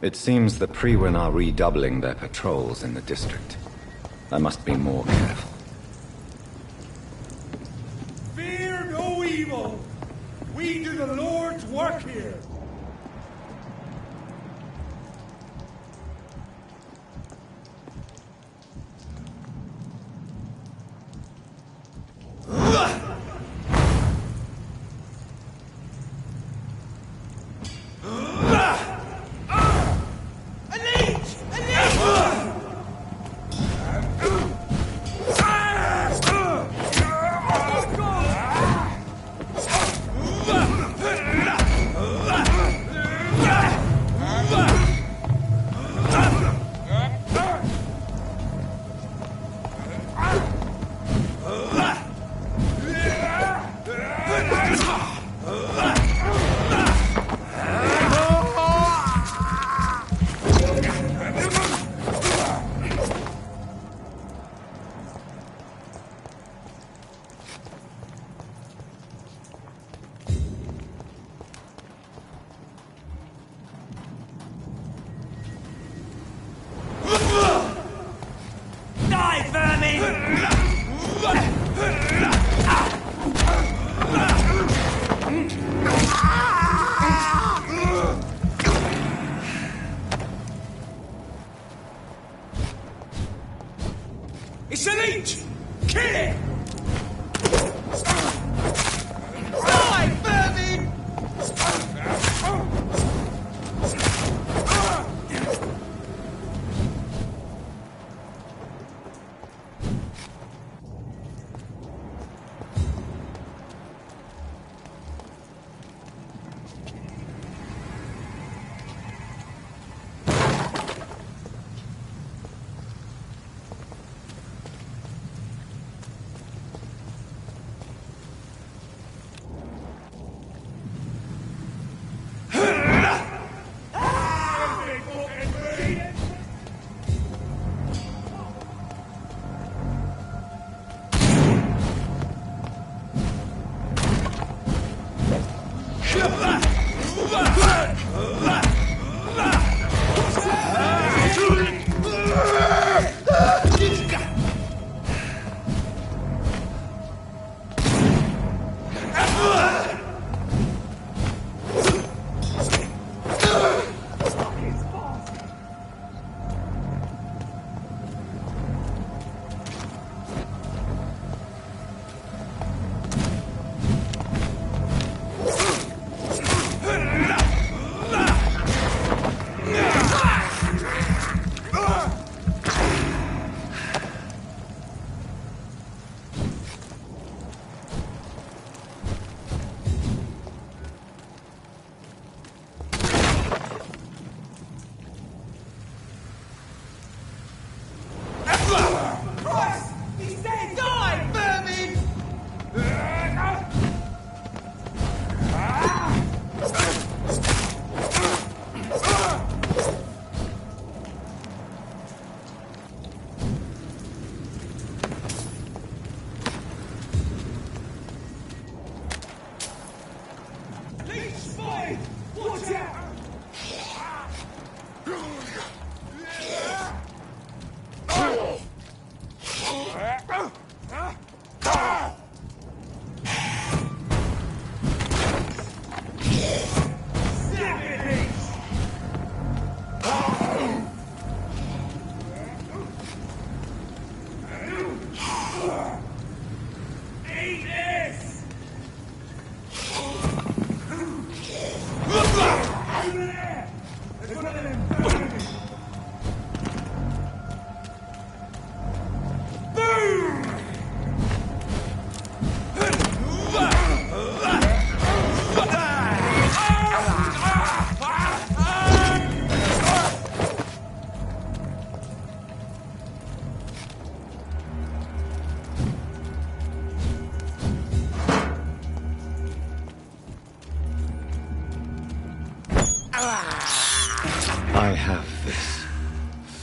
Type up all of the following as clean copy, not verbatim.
It seems the Priwen are redoubling their patrols in the district. I must be more careful. Fear no evil! We do the Lord's work here! It's an leech! Kill it! Die, vermin! I have this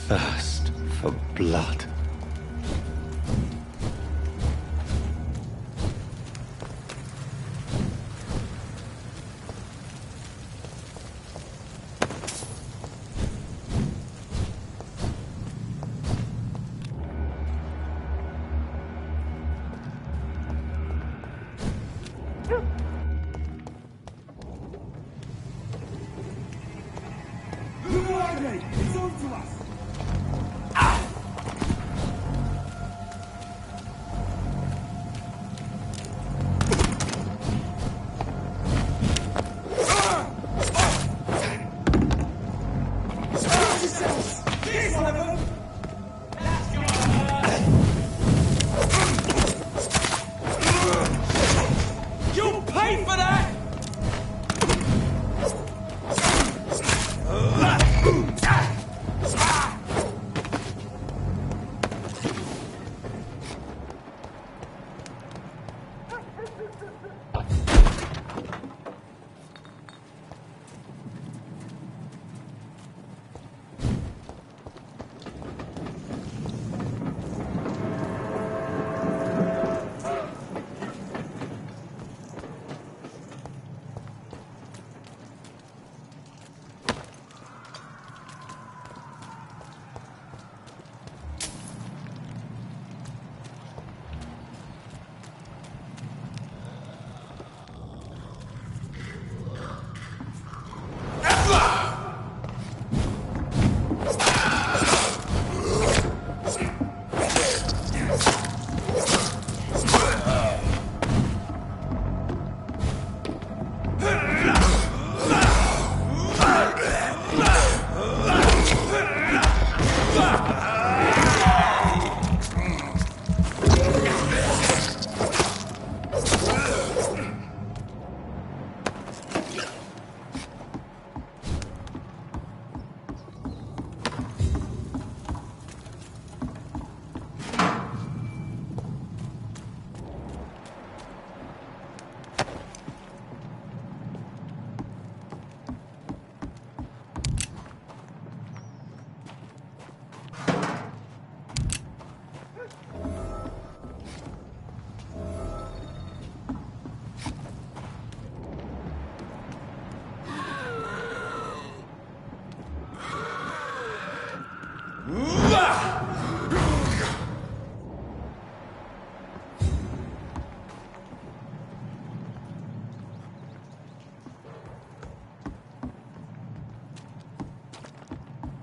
thirst for blood. Okay, it's on to us. Here's one of them. You'll pay for that!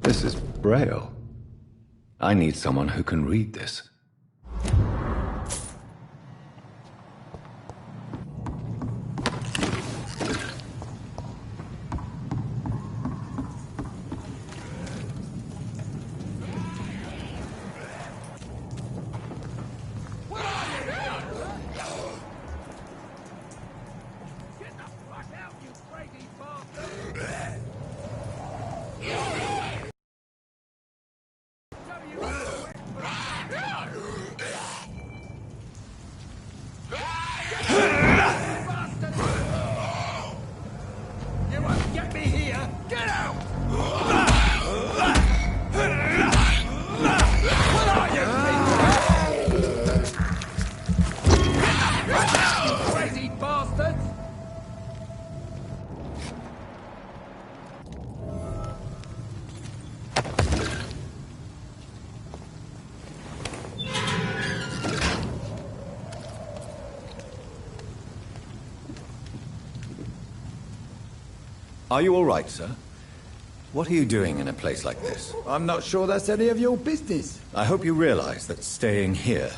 This is Braille. I need someone who can read this. Are you all right, sir? What are you doing in a place like this? I'm not sure that's any of your business. I hope you realize that staying here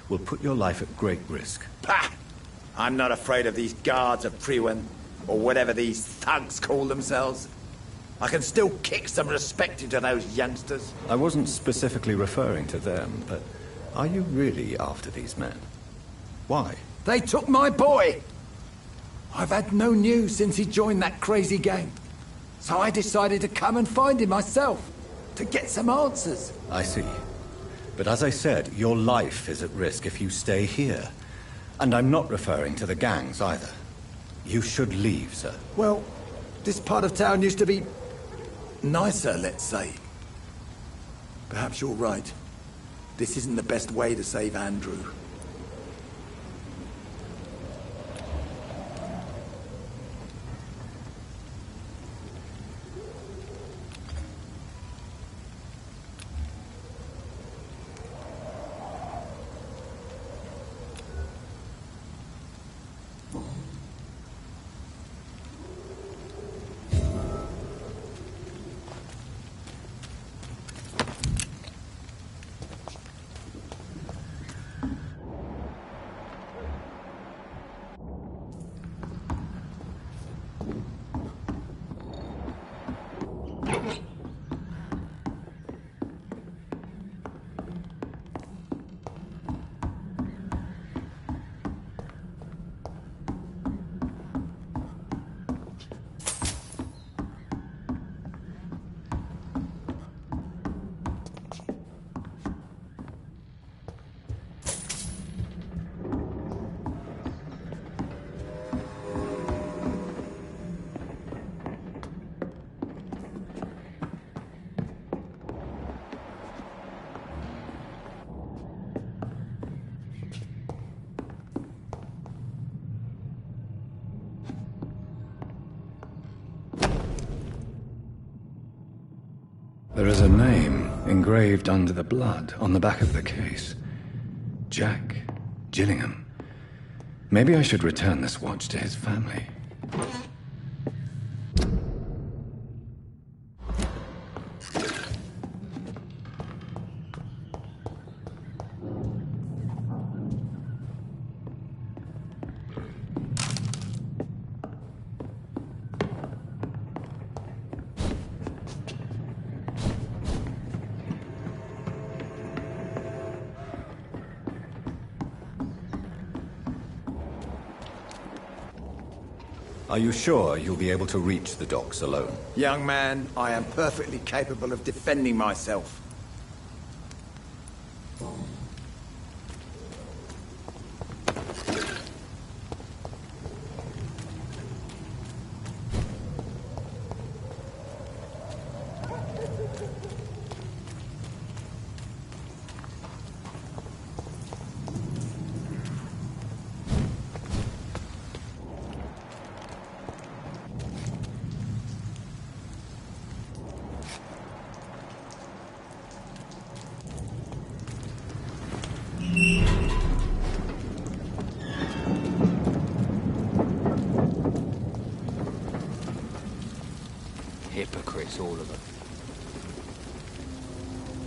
will put your life at great risk. Pah! I'm not afraid of these guards of Priwen, or whatever these thugs call themselves. I can still kick some respect into those youngsters. I wasn't specifically referring to them, but are you really after these men? Why? They took my boy! I've had no news since he joined that crazy gang. So I decided to come and find him myself, to get some answers. I see. But as I said, your life is at risk if you stay here. And I'm not referring to the gangs either. You should leave, sir. Well, this part of town used to be nicer, let's say. Perhaps you're right. This isn't the best way to save Andrew. There is a name engraved under the blood on the back of the case. Jack Gillingham. Maybe I should return this watch to his family. Are you sure you'll be able to reach the docks alone? Young man, I am perfectly capable of defending myself. Hypocrites, all of them.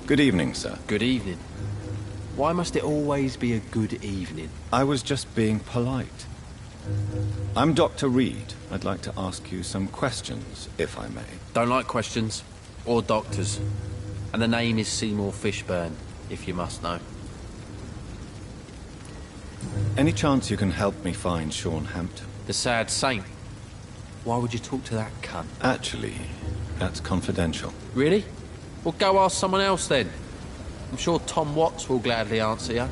Good evening, sir. Good evening. Why must it always be a good evening? I was just being polite. I'm Dr. Reed. I'd like to ask you some questions, if I may. Don't like questions. Or doctors. And the name is Seymour Fishburne, if you must know. Any chance you can help me find Sean Hampton? The sad saint. Why would you talk to that cunt? Actually, that's confidential. Really? Well, go ask someone else then. I'm sure Tom Watts will gladly answer you.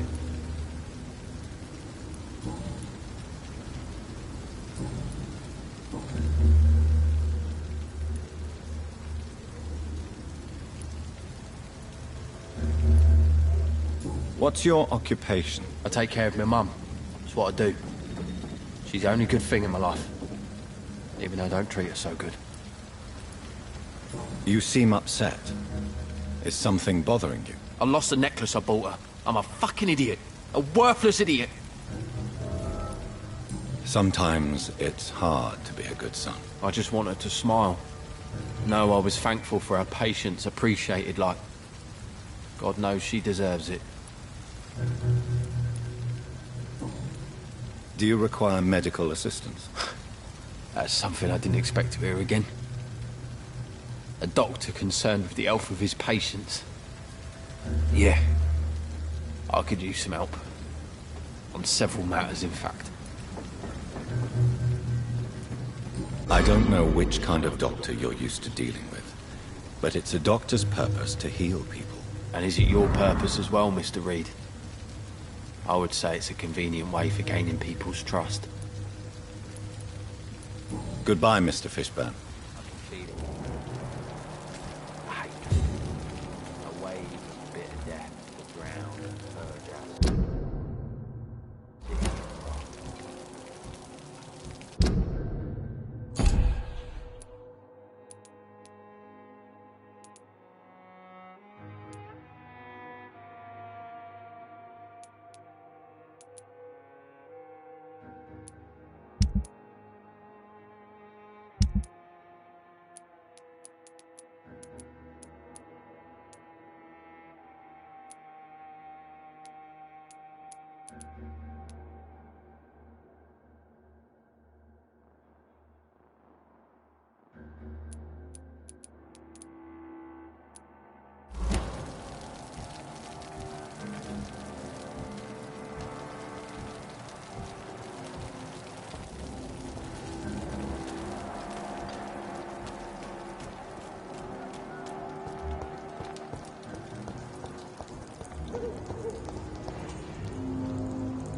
What's your occupation? I take care of my mum. That's what I do. She's the only good thing in my life. Even though I don't treat her so good. You seem upset. Is something bothering you? I lost the necklace I bought her. I'm a fucking idiot. A worthless idiot. Sometimes it's hard to be a good son. I just want her to smile. No, I was thankful for her patience, appreciated like... God knows she deserves it. Do you require medical assistance? That's something I didn't expect to hear again. A doctor concerned with the health of his patients. Yeah. I could use some help. On several matters, in fact. I don't know which kind of doctor you're used to dealing with, but it's a doctor's purpose to heal people. And is it your purpose as well, Mr. Reed? I would say it's a convenient way for gaining people's trust. Goodbye, Mr. Fishburne. I can feel it. I hate it. A wave of bitter death will drown and purge us.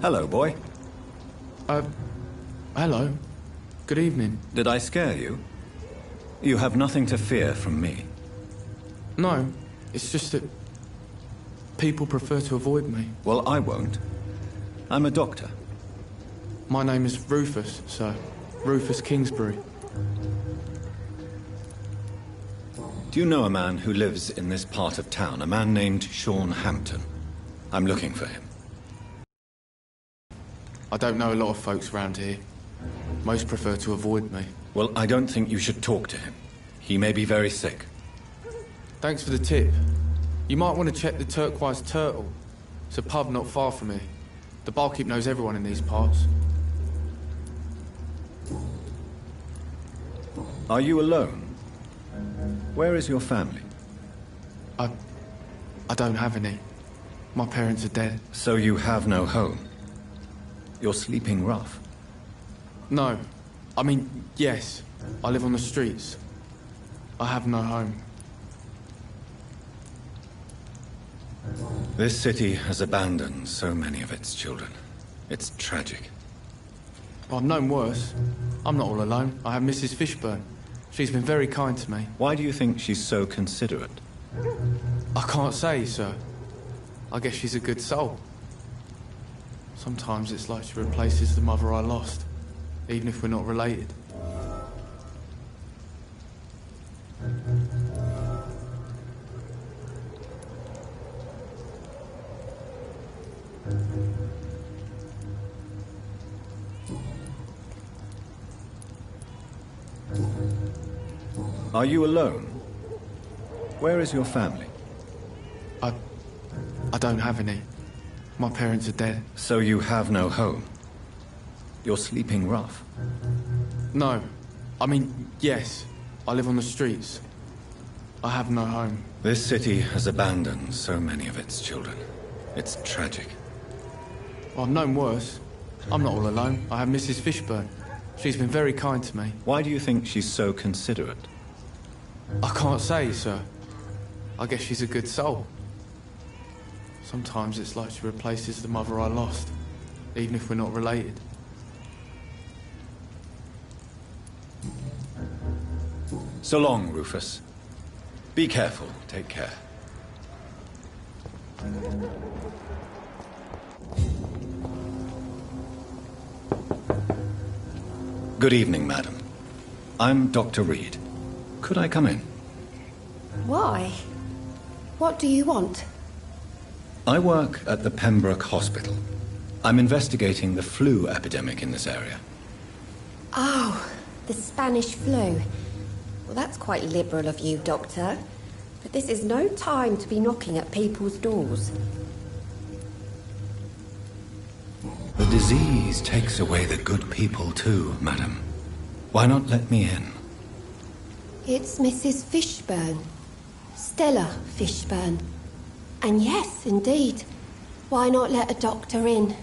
Hello, boy. Hello. Good evening. Did I scare you? You have nothing to fear from me. No, it's just that people prefer to avoid me. Well, I won't. I'm a doctor. My name is Rufus, sir. Rufus Kingsbury. Do you know a man who lives in this part of town? A man named Sean Hampton. I'm looking for him. I don't know a lot of folks around here. Most prefer to avoid me. Well, I don't think you should talk to him. He may be very sick. Thanks for the tip. You might want to check the Turquoise Turtle. It's a pub not far from here. The barkeep knows everyone in these parts. Are you alone? Where is your family? I don't have any. My parents are dead. So you have no home? You're sleeping rough? No. I mean, yes. I live on the streets. I have no home. This city has abandoned so many of its children. It's tragic. I've known worse. I'm not all alone. I have Mrs. Fishburne. She's been very kind to me. Why do you think she's so considerate? I can't say, sir. I guess she's a good soul. Sometimes it's like she replaces the mother I lost, even if we're not related. Are you alone? Where is your family? I don't have any. My parents are dead. So you have no home? You're sleeping rough? No. I mean, yes. I live on the streets. I have no home. This city has abandoned so many of its children. It's tragic. I've known worse. I'm not all alone. I have Mrs. Fishburne. She's been very kind to me. Why do you think she's so considerate? I can't say, sir. I guess she's a good soul. Sometimes it's like she replaces the mother I lost, even if we're not related. So long, Rufus. Be careful. Take care. Good evening, madam. I'm Dr. Reed. Could I come in? Why? What do you want? I work at the Pembroke Hospital. I'm investigating the flu epidemic in this area. Oh, the Spanish flu. Well, that's quite liberal of you, Doctor. But this is no time to be knocking at people's doors. The disease takes away the good people too, madam. Why not let me in? It's Mrs. Fishburne. Stella Fishburne. And yes, indeed. Why not let a doctor in?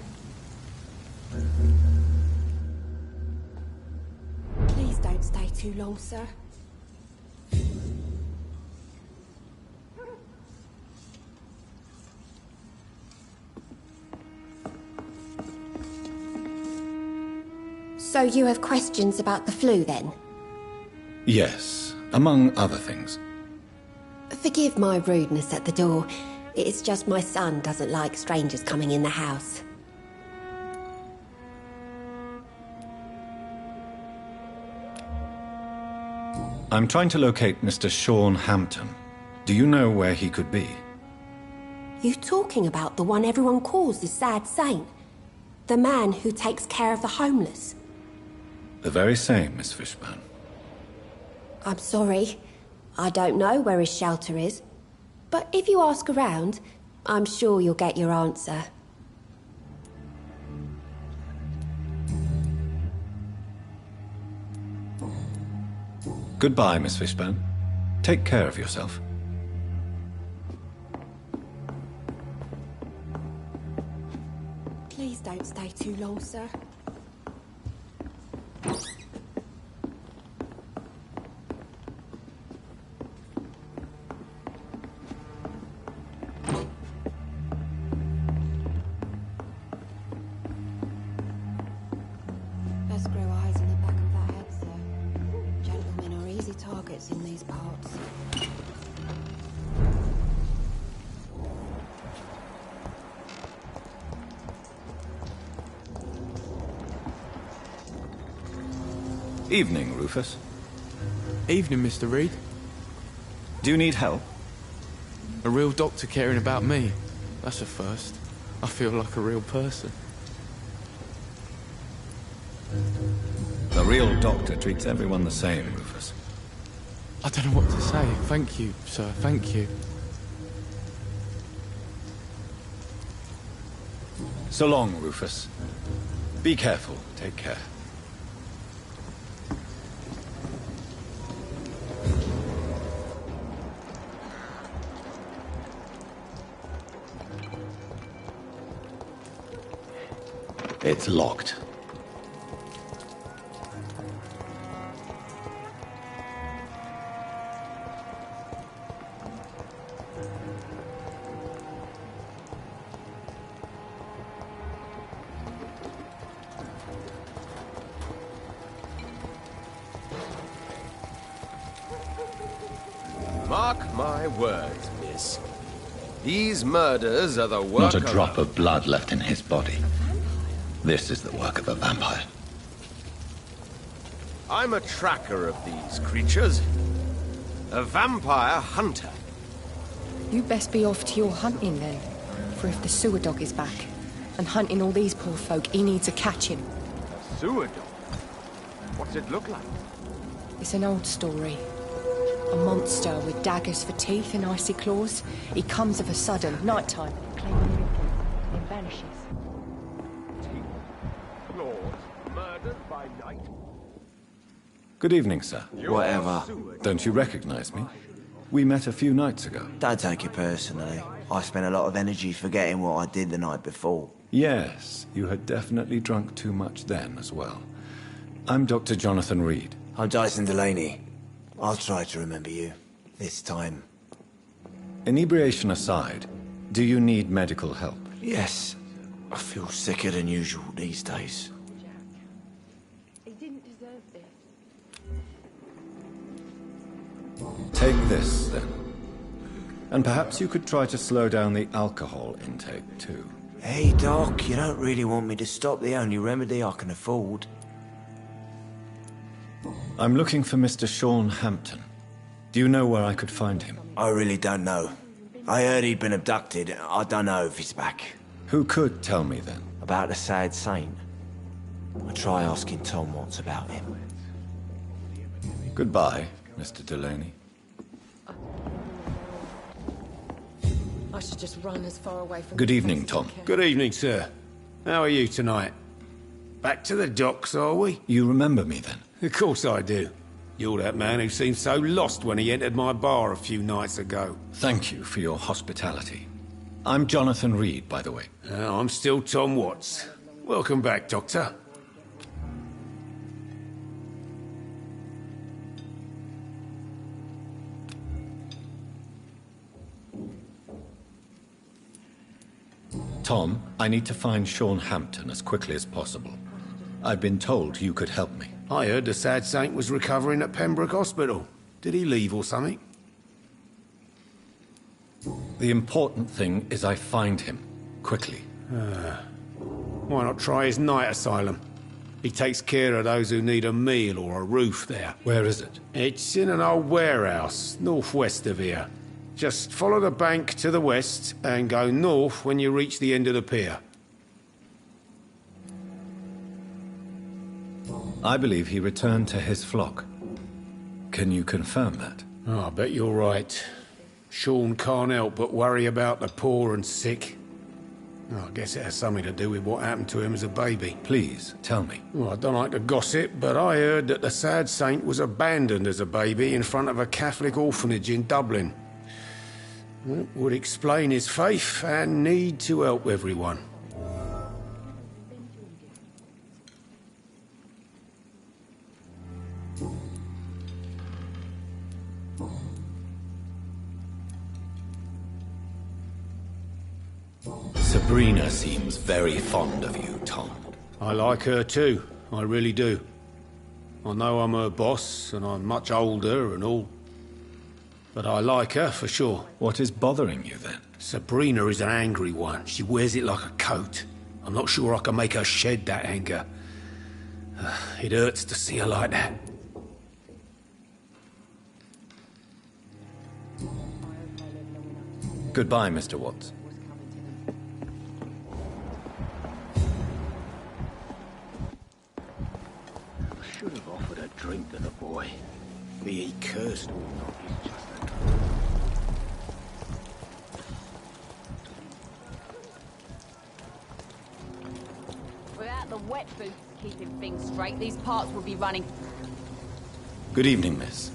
Please don't stay too long, sir. So you have questions about the flu, then? Yes, among other things. Forgive my rudeness at the door. It's just my son doesn't like strangers coming in the house. I'm trying to locate Mr. Sean Hampton. Do you know where he could be? You talking about the one everyone calls the sad saint? The man who takes care of the homeless? The very same, Miss Fishburne. I'm sorry. I don't know where his shelter is. But if you ask around, I'm sure you'll get your answer. Goodbye, Miss Fishburne. Take care of yourself. Please don't stay too long, sir. Best grow eyes in the back of that head, sir. Gentlemen are easy targets in these parts. Evening, Rufus. Evening, Mr. Reed. Do you need help? A real doctor caring about me. That's a first. I feel like a real person. A real doctor treats everyone the same, Rufus. I don't know what to say. Thank you, sir. Thank you. So long, Rufus. Be careful. Take care. It's locked. Mark my words, miss. These murders are the work Not a drop of blood left in his body. This is the work of a vampire. I'm a tracker of these creatures. A vampire hunter. You best be off to your hunting then. For if the sewer dog is back, and hunting all these poor folk, he needs a catching. Sewer dog? What's it look like? It's an old story. A monster with daggers for teeth and icy claws. He comes of a sudden, nighttime, claiming victims, then vanishes. Claws murdered by night? Good evening, sir. Whatever. Don't you recognize me? We met a few nights ago. Don't take it personally. I spent a lot of energy forgetting what I did the night before. Yes, you had definitely drunk too much then as well. I'm Dr. Jonathan Reed. I'm Dyson Delaney. I'll try to remember you. This time. Inebriation aside, do you need medical help? Yes. I feel sicker than usual these days. He didn't deserve this. Take this, then. And perhaps you could try to slow down the alcohol intake, too. Hey, Doc, you don't really want me to stop the only remedy I can afford. I'm looking for Mr. Sean Hampton. Do you know where I could find him? I really don't know. I heard he'd been abducted. I don't know if he's back. Who could tell me, then? About the sad saint. I'll try asking Tom what's about him. Goodbye, Mr. Delaney. I should just run as far away from... Good evening, Tom. Good evening, sir. How are you tonight? Back to the docks, are we? You remember me, then? Of course I do. You're that man who seemed so lost when he entered my bar a few nights ago. Thank you for your hospitality. I'm Jonathan Reed, by the way. I'm still Tom Watts. Welcome back, Doctor. Tom, I need to find Sean Hampton as quickly as possible. I've been told you could help me. I heard the sad saint was recovering at Pembroke Hospital. Did he leave or something? The important thing is I find him. Quickly. Why not try his night asylum? He takes care of those who need a meal or a roof there. Where is it? It's in an old warehouse, northwest of here. Just follow the bank to the west and go north when you reach the end of the pier. I believe he returned to his flock. Can you confirm that? Oh, I bet you're right. Sean can't help but worry about the poor and sick. Oh, I guess it has something to do with what happened to him as a baby. Please, tell me. Well, I don't like to gossip, but I heard that the sad saint was abandoned as a baby in front of a Catholic orphanage in Dublin. That would explain his faith and need to help everyone. Sabrina seems very fond of you, Tom. I like her too, I really do. I know I'm her boss, and I'm much older and all. But I like her, for sure. What is bothering you, then? Sabrina is an angry one. She wears it like a coat. I'm not sure I can make her shed that anger. It hurts to see her like that. Goodbye, Mr. Watts. I should have offered a drink to the boy. Be he cursed or not, he's just a... Without the wet boots keeping things straight, these parts will be running. Good evening, miss.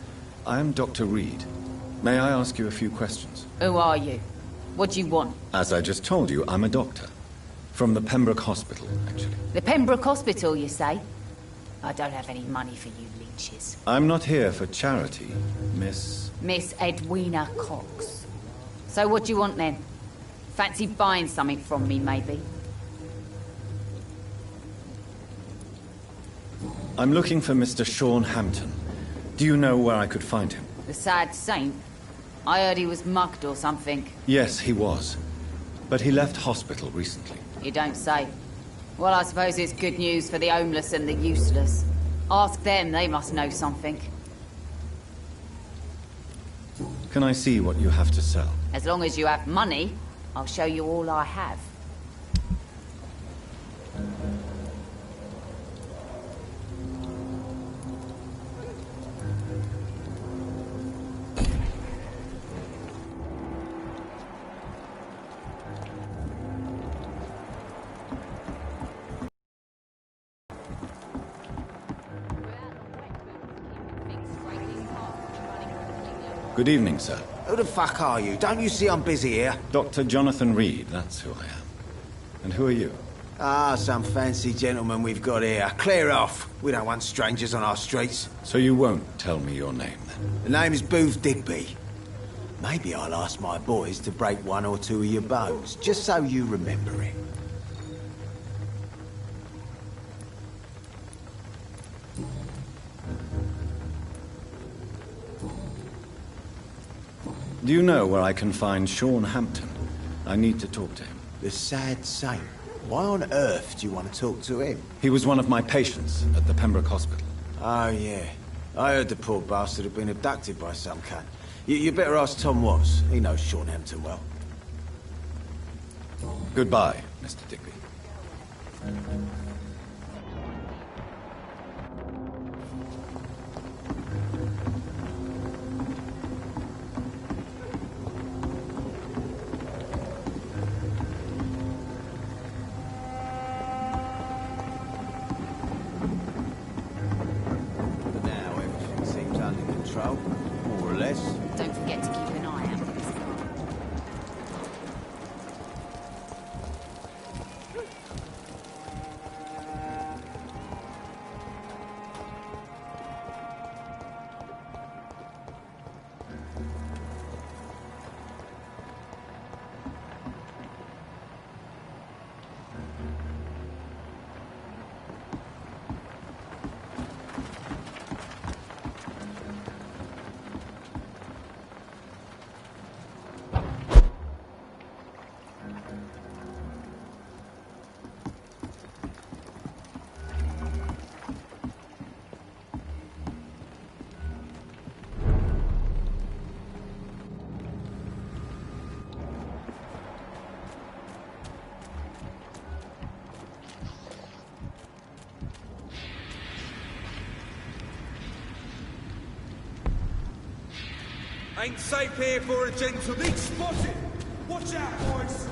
I am Dr. Reed. May I ask you a few questions? Who are you? What do you want? As I just told you, I'm a doctor. From the Pembroke Hospital, actually. The Pembroke Hospital, you say? I don't have any money for you leeches. I'm not here for charity, Miss... Miss Edwina Cox. So what do you want then? Fancy buying something from me, maybe? I'm looking for Mr. Sean Hampton. Do you know where I could find him? The sad saint? I heard he was mugged or something. Yes, he was. But he left hospital recently. You don't say. Well, I suppose it's good news for the homeless and the useless. Ask them, they must know something. Can I see what you have to sell? As long as you have money, I'll show you all I have. Good evening, sir. Who the fuck are you? Don't you see I'm busy here? Dr. Jonathan Reed, that's who I am. And who are you? Ah, some fancy gentleman we've got here. Clear off. We don't want strangers on our streets. So you won't tell me your name, then? The name is Booth Digby. Maybe I'll ask my boys to break one or two of your bones, just so you remember it. Do you know where I can find Sean Hampton? I need to talk to him. The sad saint. Why on earth do you want to talk to him? He was one of my patients at the Pembroke Hospital. Oh, yeah. I heard the poor bastard had been abducted by some cunt. You better ask Tom Watts. He knows Sean Hampton well. Goodbye, Mr. Digby. More or less. Don't forget to keep an eye out for this guy. Ain't safe here for a gentleman. Spotted! Watch out, boys!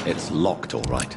It's locked, all right.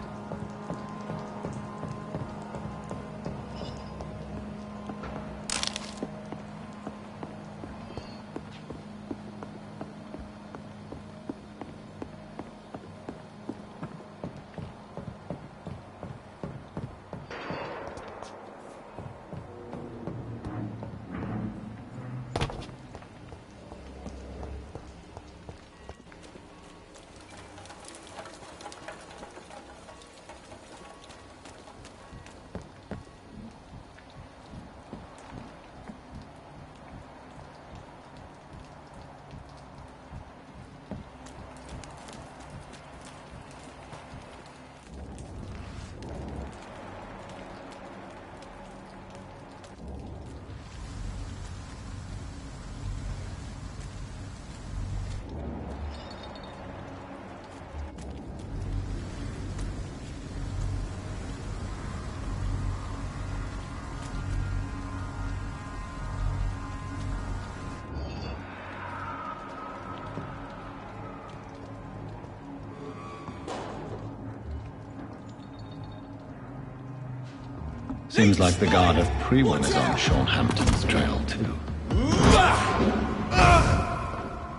Seems like the guard of Prewin is on Sean Hampton's trail, too.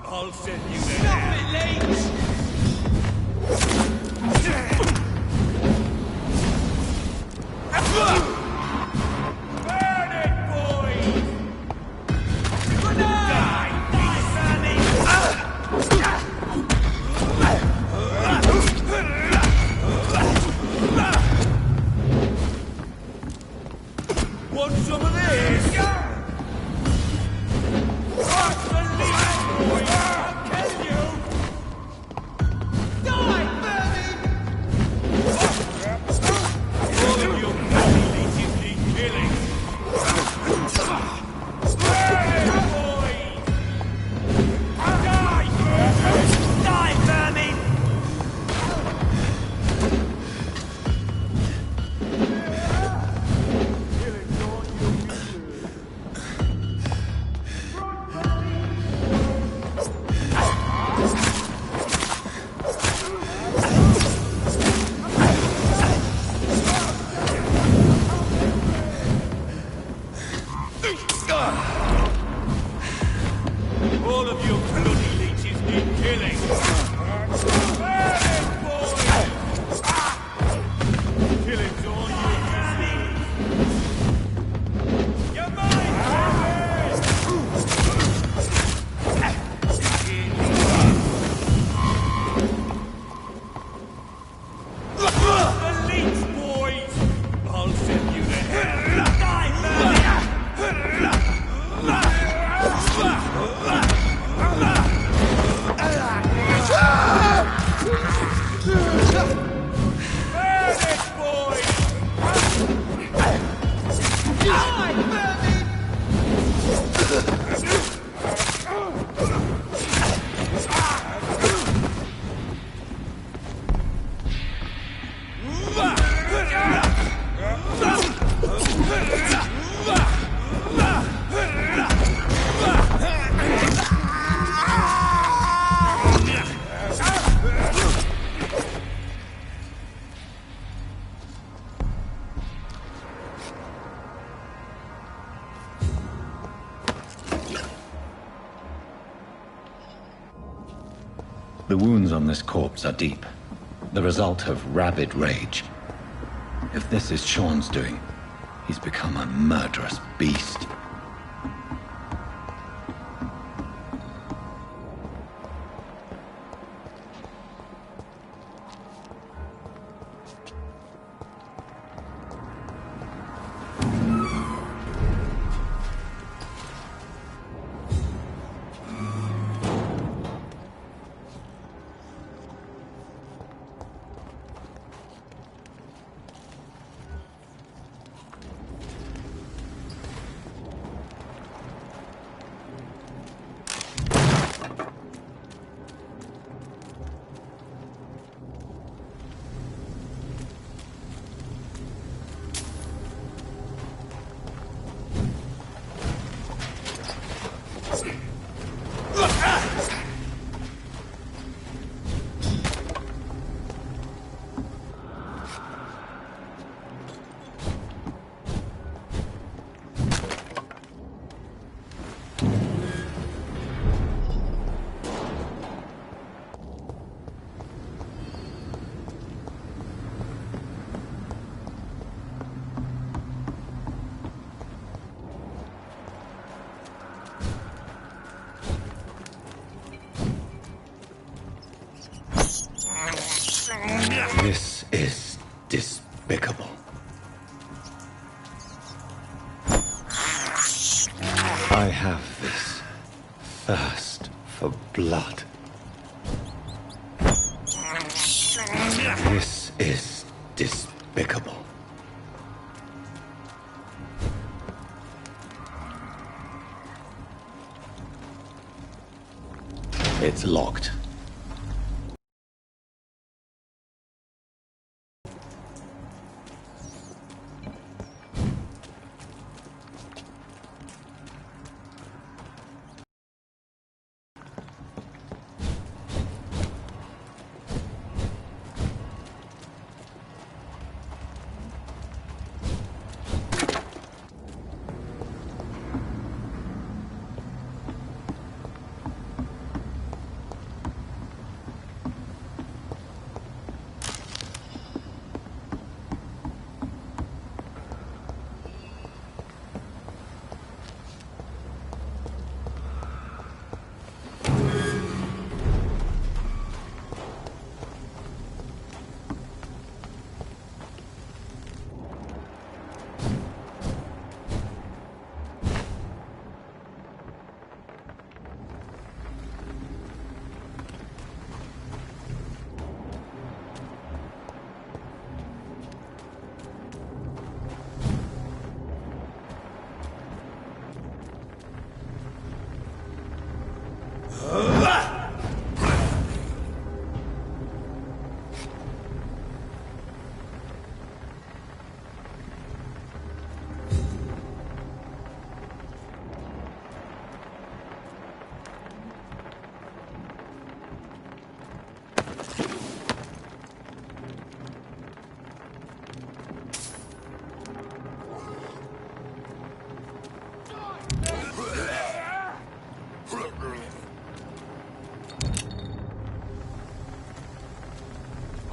I'll send you there. Stop it, Leech! Burn it, boys! Die, Sammy! Want some of this? Watch the lead, boy! I'll kill you! Die, Bernie! All of you bloody leeches need killing! Burn it, boys! Die, Bernie! Die, Bernie! All of you bloody leeches need killing! Burn it, boys! Killing's all you business! You're mine, the leech, boys! I'll send you to hell! Die, Burn it, boys! Die, Bernie! The wounds on this corpse are deep, the result of rabid rage. If this is Sean's doing, he's become a murderous beast. This is despicable. I have this thirst for blood. This is despicable. It's locked.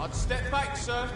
I'd step back, sir.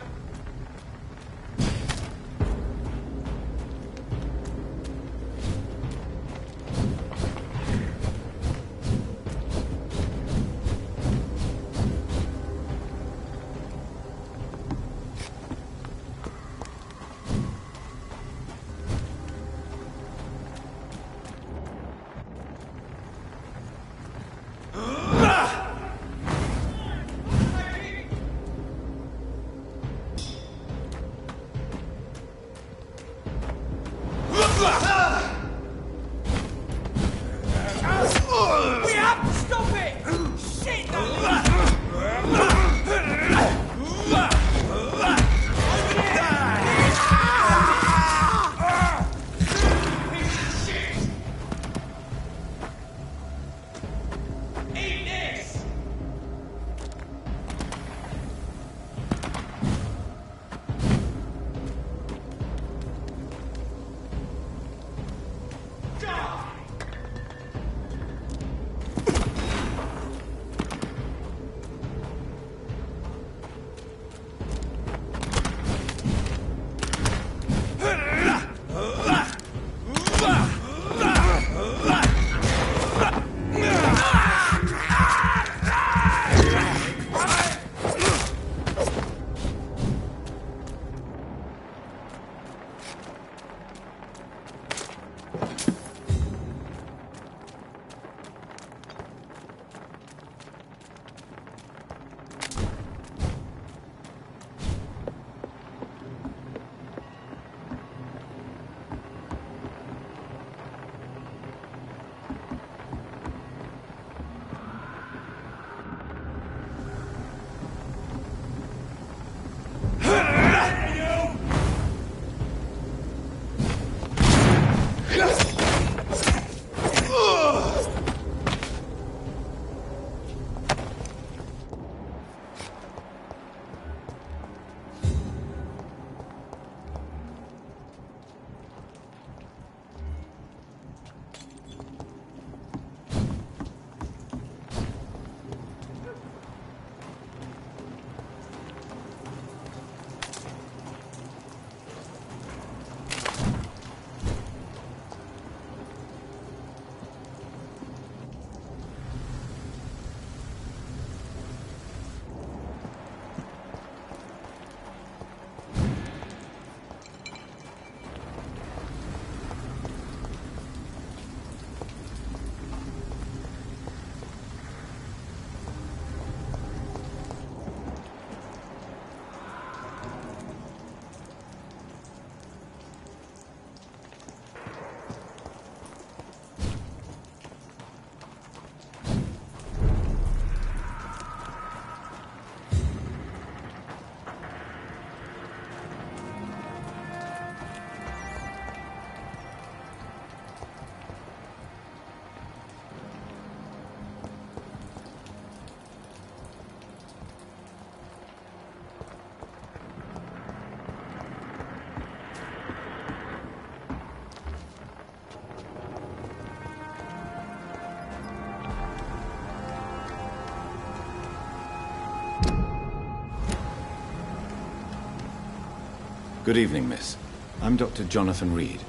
Good evening, miss. I'm Dr. Jonathan Reed.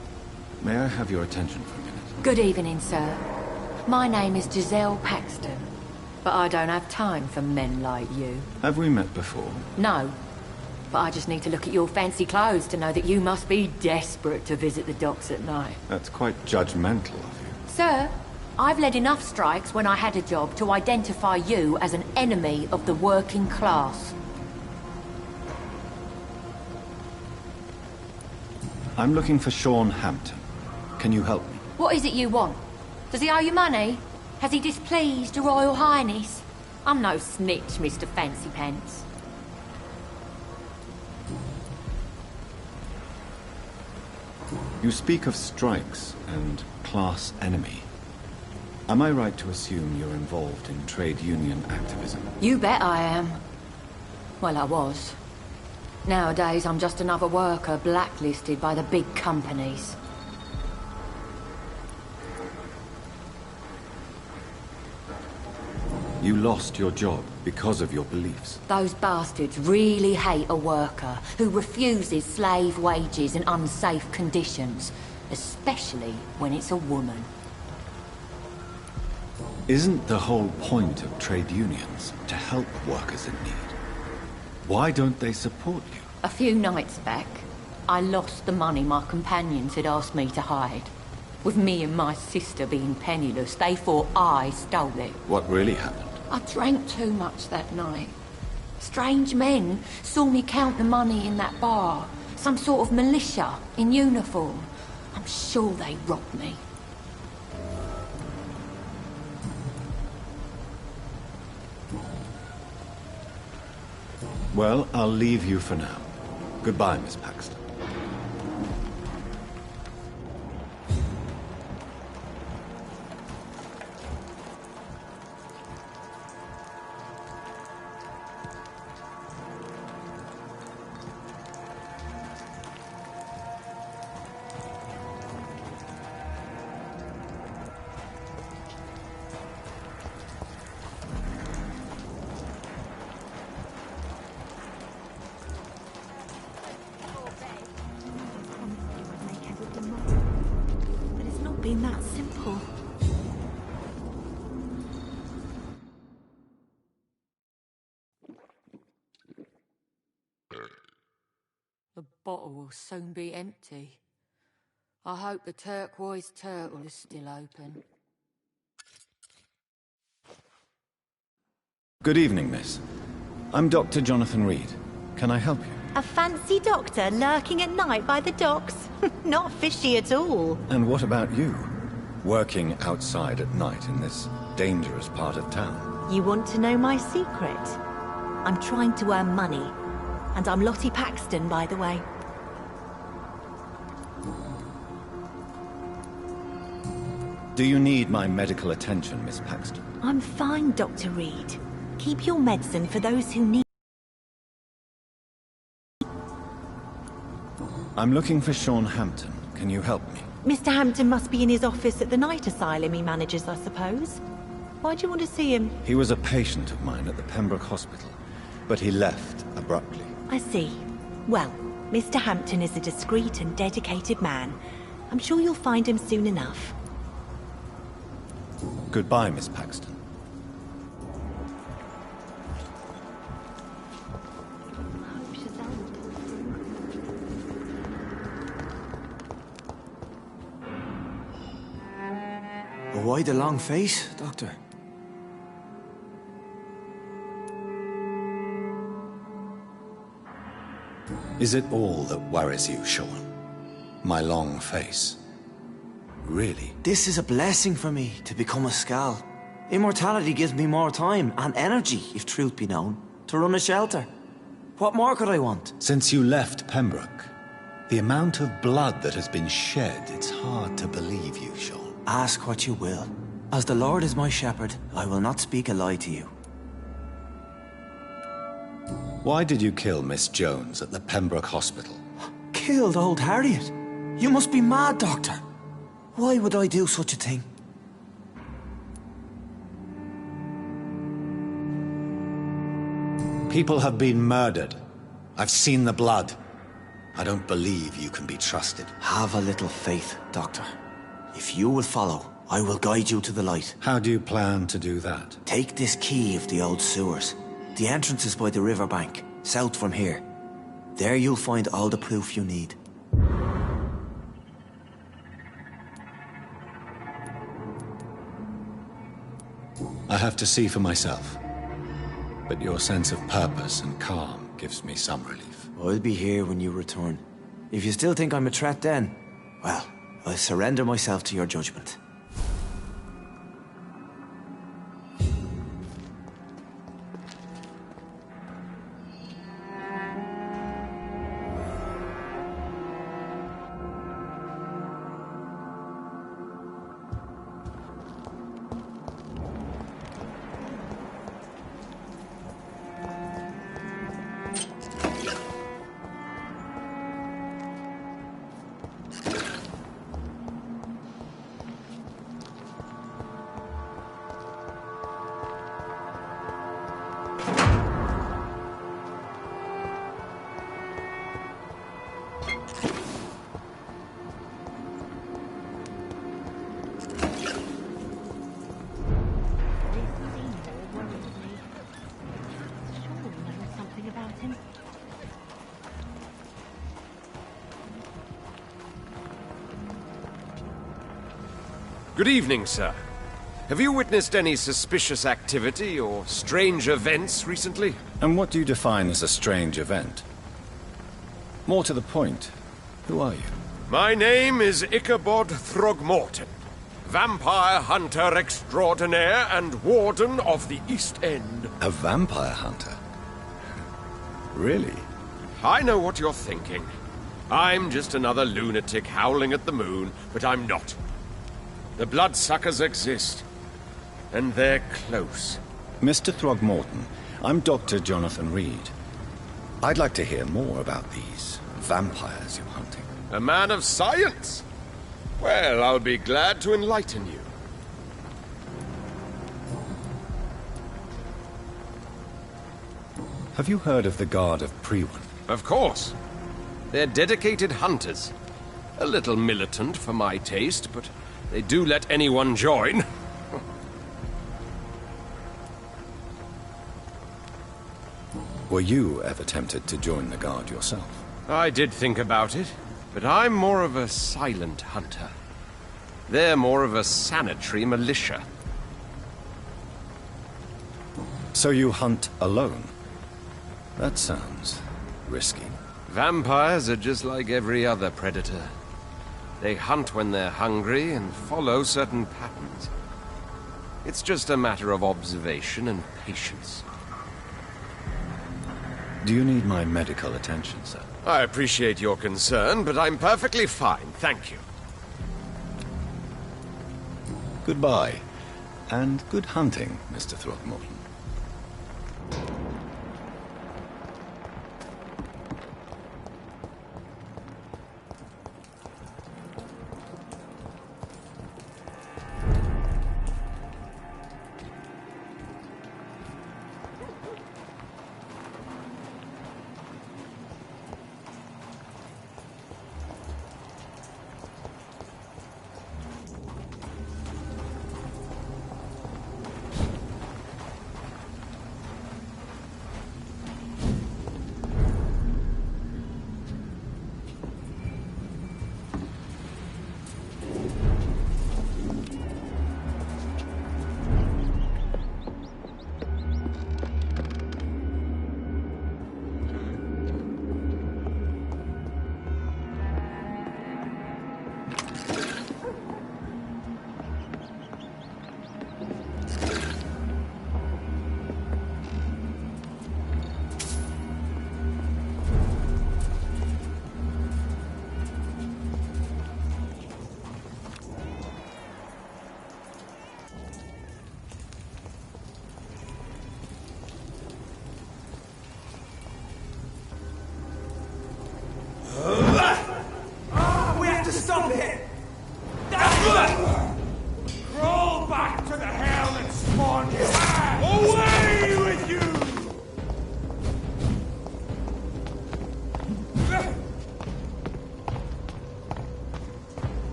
May I have your attention for a minute? Good evening, sir. My name is Giselle Paxton, but I don't have time for men like you. Have we met before? No, but I just need to look at your fancy clothes to know that you must be desperate to visit the docks at night. That's quite judgmental of you. Sir, I've led enough strikes when I had a job to identify you as an enemy of the working class. I'm looking for Sean Hampton. Can you help me? What is it you want? Does he owe you money? Has he displeased your Royal Highness? I'm no snitch, Mr. Fancy Pants. You speak of strikes and class enemy. Am I right to assume you're involved in trade union activism? You bet I am. Well, I was. Nowadays, I'm just another worker blacklisted by the big companies. You lost your job because of your beliefs. Those bastards really hate a worker who refuses slave wages and unsafe conditions, especially when it's a woman. Isn't the whole point of trade unions to help workers in need? Why don't they support you? A few nights back, I lost the money my companions had asked me to hide. With me and my sister being penniless, they thought I stole it. What really happened? I drank too much that night. Strange men saw me count the money in that bar. Some sort of militia in uniform. I'm sure they robbed me. Well, I'll leave you for now. Goodbye, Miss Paxton. Been that simple. The bottle will soon be empty. I hope the turquoise turtle is still open. Good evening, miss. I'm Dr. Jonathan Reed. Can I help you? A fancy doctor lurking at night by the docks? Not fishy at all. And what about you? Working outside at night in this dangerous part of town? You want to know my secret? I'm trying to earn money. And I'm Lottie Paxton, by the way. Do you need my medical attention, Miss Paxton? I'm fine, Dr. Reed. Keep your medicine for those who need. I'm looking for Sean Hampton. Can you help me? Mr. Hampton must be in his office at the night asylum he manages, I suppose. Why do you want to see him? He was a patient of mine at the Pembroke Hospital, but he left abruptly. I see. Well, Mr. Hampton is a discreet and dedicated man. I'm sure you'll find him soon enough. Goodbye, Miss Paxton. Why the long face, Doctor? Is it all that worries you, Sean? My long face? Really? This is a blessing for me, to become a Skal. Immortality gives me more time and energy, if truth be known, to run a shelter. What more could I want? Since you left Pembroke, the amount of blood that has been shed, it's hard to believe you, Sean. Ask what you will. As the Lord is my shepherd, I will not speak a lie to you. Why did you kill Miss Jones at the Pembroke Hospital? Killed old Harriet? You must be mad, Doctor. Why would I do such a thing? People have been murdered. I've seen the blood. I don't believe you can be trusted. Have a little faith, Doctor. If you will follow, I will guide you to the light. How do you plan to do that? Take this key of the old sewers. The entrance is by the riverbank, south from here. There you'll find all the proof you need. I have to see for myself. But your sense of purpose and calm gives me some relief. I'll be here when you return. If you still think I'm a threat then, well, I'll surrender myself to your judgment. Good evening, sir. Have you witnessed any suspicious activity or strange events recently? And what do you define as a strange event? More to the point, who are you? My name is Ichabod Throgmorton, vampire hunter extraordinaire and warden of the East End. A vampire hunter? Really? I know what you're thinking. I'm just another lunatic howling at the moon, but I'm not. The bloodsuckers exist, and they're close. Mr. Throgmorton, I'm Dr. Jonathan Reed. I'd like to hear more about these vampires you're hunting. A man of science? Well, I'll be glad to enlighten you. Have you heard of the Guard of Priwen? Of course. They're dedicated hunters. A little militant for my taste, but they do let anyone join. Were you ever tempted to join the Guard yourself? I did think about it, but I'm more of a silent hunter. They're more of a sanitary militia. So you hunt alone? That sounds risky. Vampires are just like every other predator. They hunt when they're hungry and follow certain patterns. It's just a matter of observation and patience. Do you need my medical attention, sir? I appreciate your concern, but I'm perfectly fine, thank you. Goodbye, and good hunting, Mr. Throgmorton.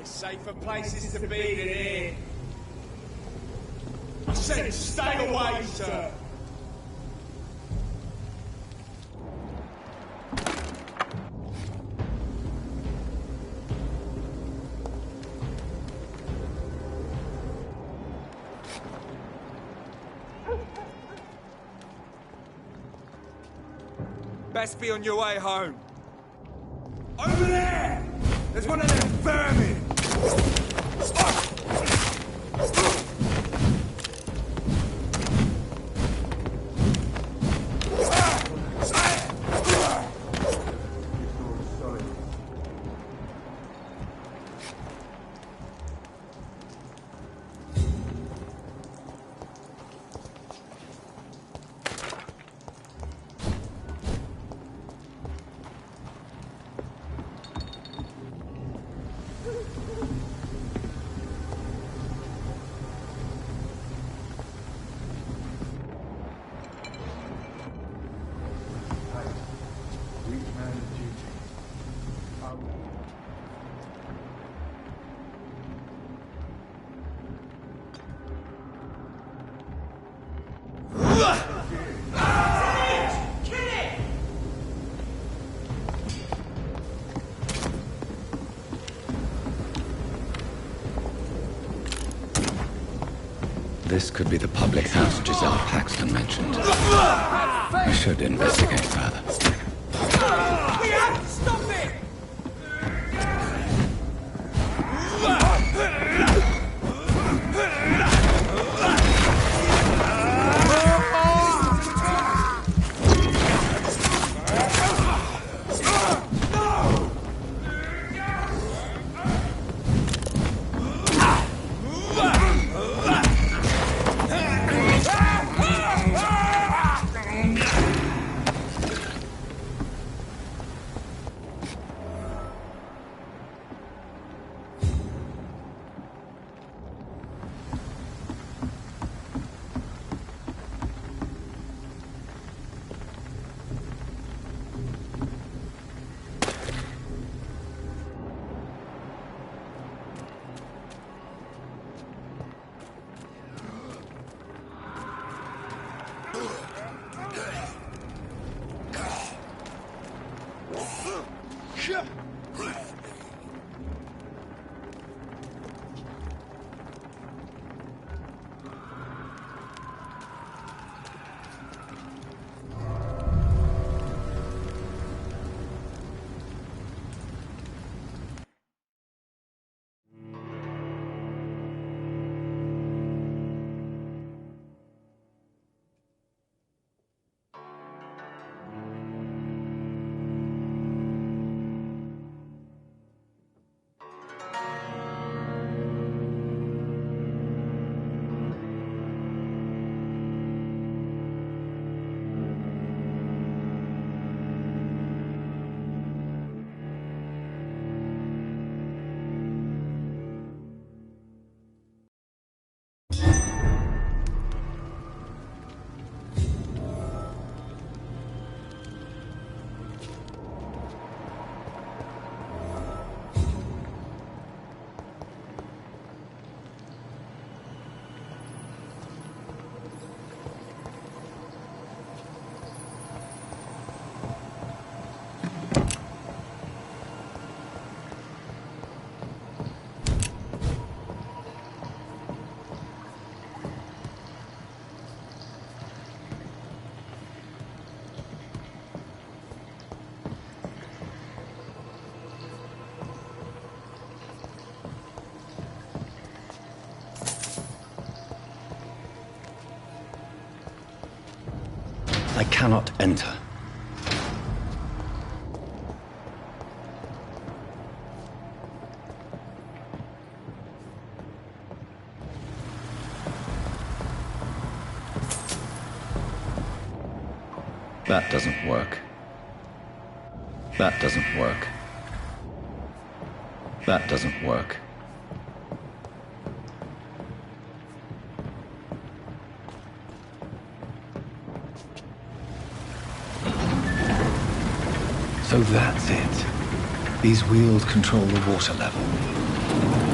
There's safer places to be than here. I said stay away, sir. Best be on your way home. Over there! There's one of them vermin! This could be the public house Giselle Paxton mentioned. I should investigate further. We have to stop it! I cannot enter. That doesn't work. That doesn't work. That doesn't work. So that's it. These wheels control the water level.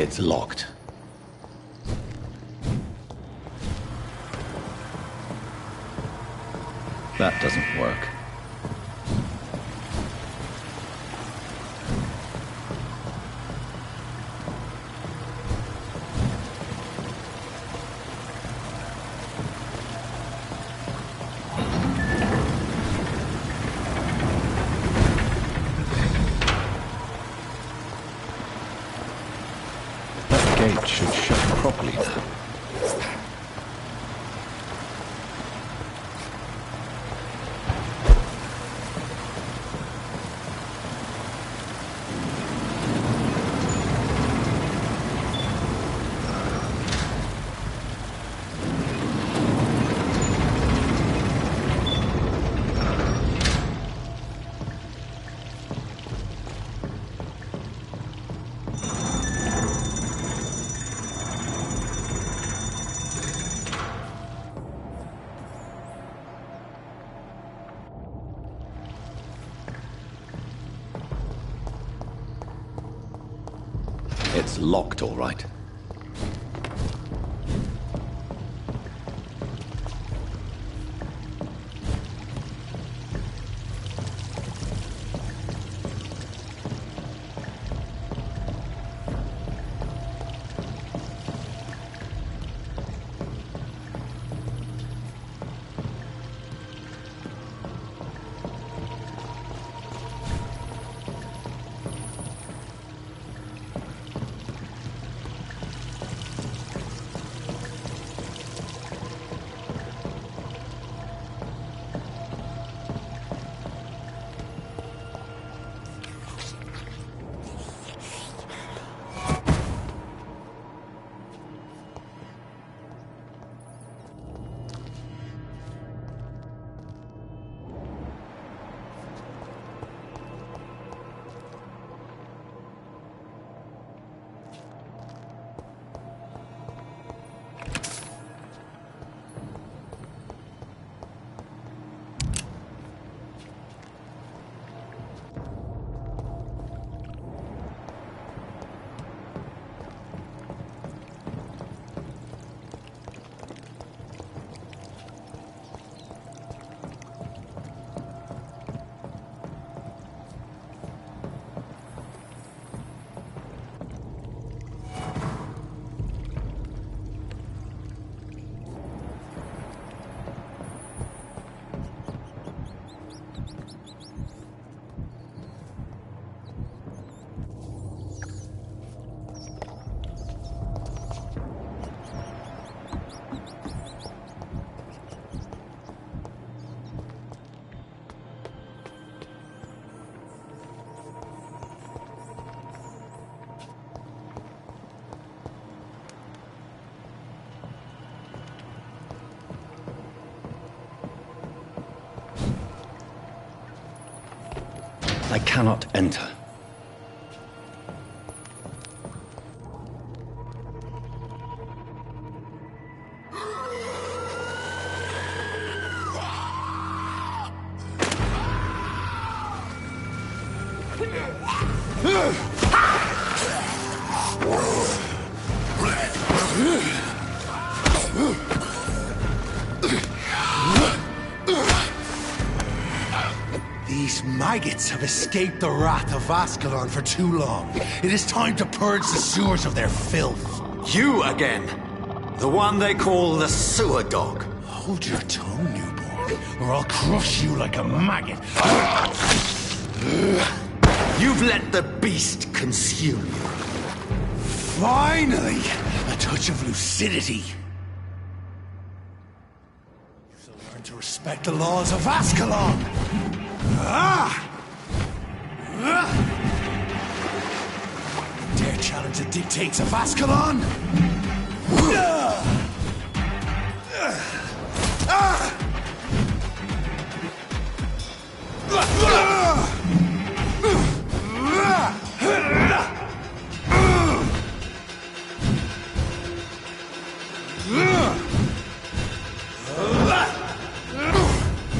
It's locked. That doesn't work. That gate should shut properly now. It's locked, all right. I cannot enter. These maggots have escaped the wrath of Ascalon for too long. It is time to purge the sewers of their filth. You again! The one they call the sewer dog. Hold your tongue, newborn, or I'll crush you like a maggot. You've let the beast consume you. Finally! A touch of lucidity. So learn to respect the laws of Ascalon! Dare challenge the dictates of Ascalon?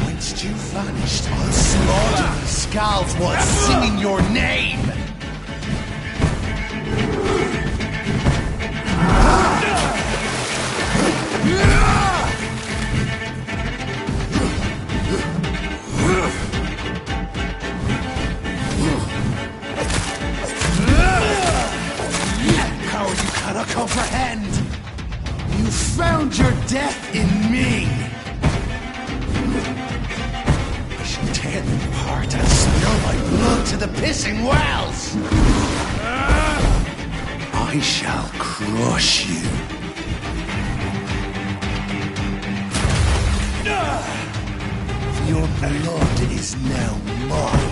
Whence you vanished, I'll slaughter the scalds while singing your name! found your death in me! I shall tear them apart and spill my blood to the pissing wells! I shall crush you. Your blood is now mine.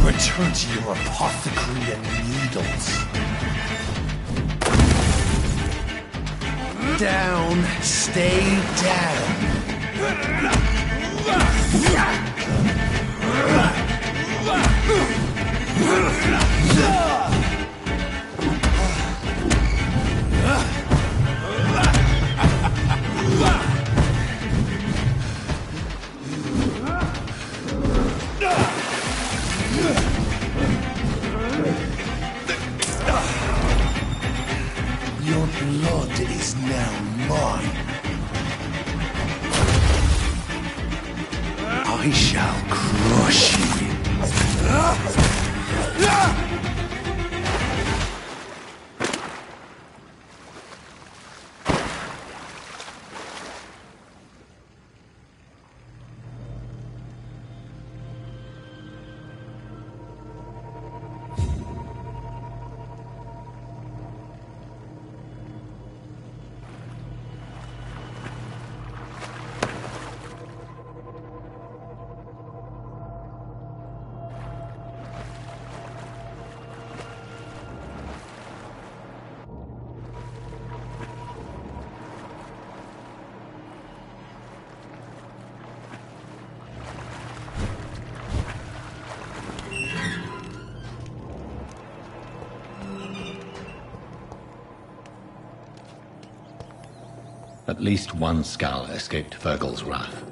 Return to your apothecary and needles. Down, stay down. Your blood is now mine. I shall crush you. At least one skull escaped Virgil's wrath.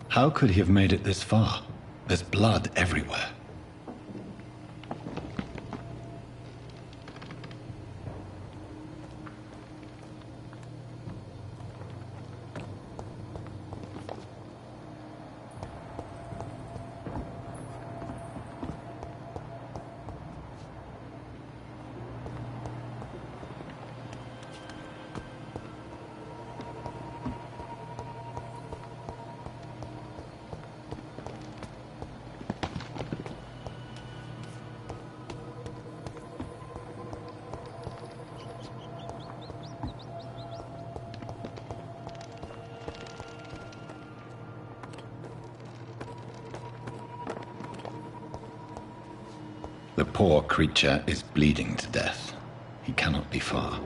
How could he have made it this far? There's blood everywhere. The poor creature is bleeding to death. He cannot be far.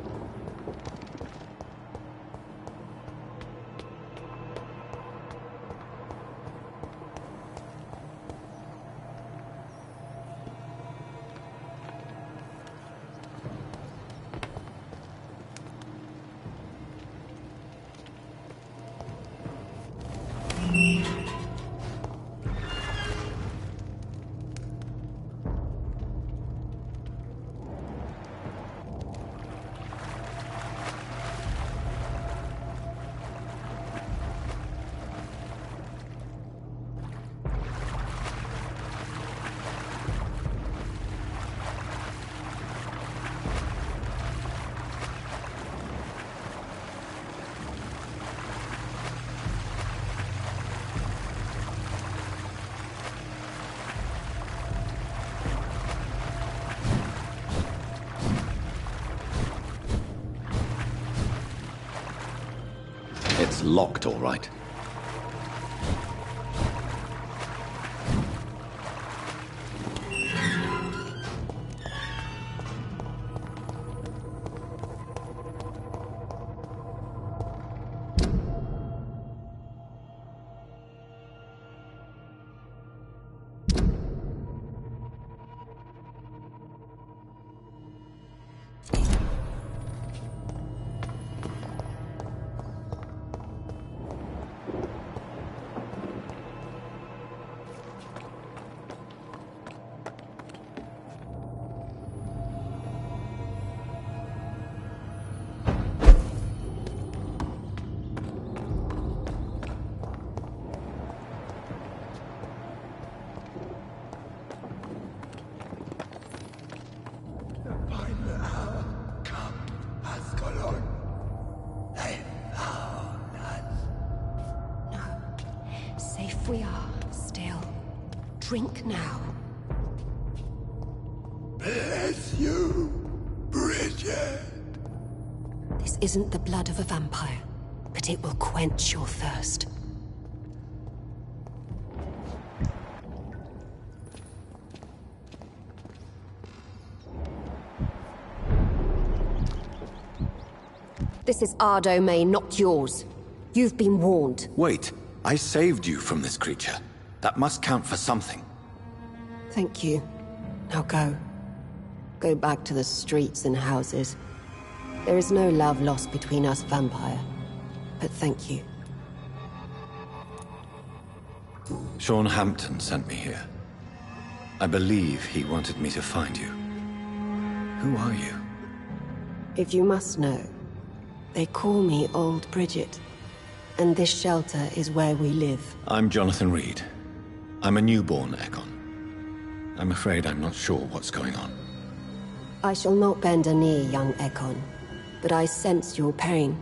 It's locked, all right. Drink now. Bless you, Bridget. This isn't the blood of a vampire, but it will quench your thirst. This is our domain, not yours. You've been warned. Wait, I saved you from this creature. That must count for something. Thank you. Now go. Go back to the streets and houses. There is no love lost between us, Vampire. But thank you. Sean Hampton sent me here. I believe he wanted me to find you. Who are you? If you must know, they call me Old Bridget. And this shelter is where we live. I'm Jonathan Reed. I'm a newborn Egon. I'm afraid I'm not sure what's going on. I shall not bend a knee, young Egon. But I sense your pain.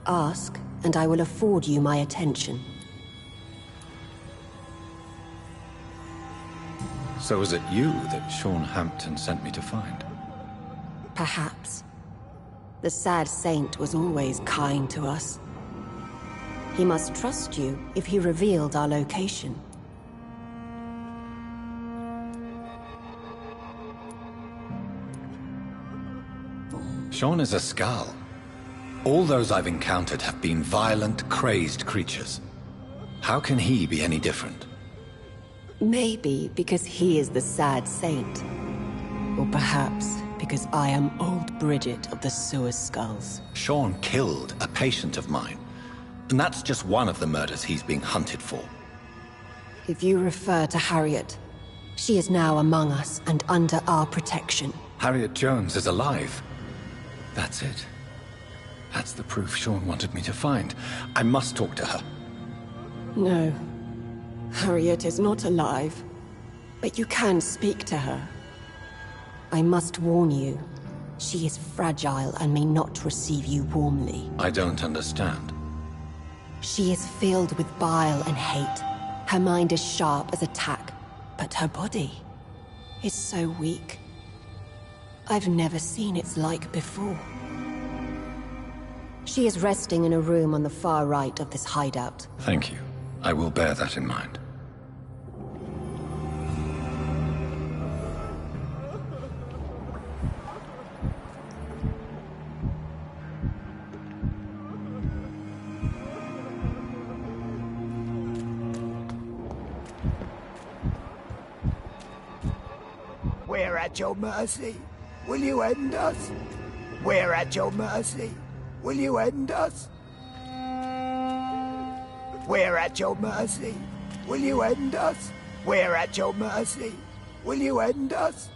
Ask, and I will afford you my attention. So was it you that Sean Hampton sent me to find? Perhaps. The sad saint was always kind to us. He must trust you if he revealed our location. Sean is a Skal. All those I've encountered have been violent, crazed creatures. How can he be any different? Maybe because he is the sad saint. Or perhaps because I am Old Bridget of the Sewer Skulls. Sean killed a patient of mine. And that's just one of the murders he's being hunted for. If you refer to Harriet, she is now among us and under our protection. Harriet Jones is alive. That's it. That's the proof Sean wanted me to find. I must talk to her. No. Harriet is not alive. But you can speak to her. I must warn you. She is fragile and may not receive you warmly. I don't understand. She is filled with bile and hate. Her mind is sharp as a tack, but her body is so weak. I've never seen its like before. She is resting in a room on the far right of this hideout. Thank you. I will bear that in mind. We're at your mercy. Will you end us? We're at your mercy. Will you end us? We're at your mercy. Will you end us? We're at your mercy. Will you end us?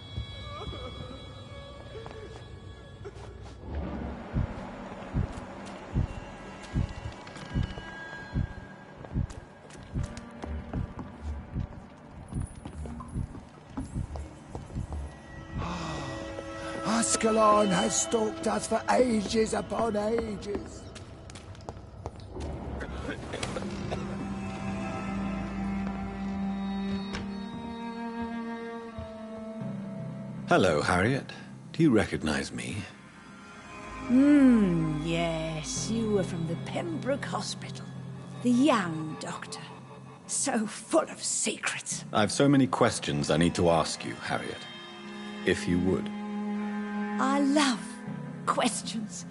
Ascalon has stalked us for ages upon ages. Hello, Harriet. Do you recognize me? Yes, you were from the Pembroke Hospital. The young doctor. So full of secrets. I have so many questions I need to ask you, Harriet. If you would. I love questions.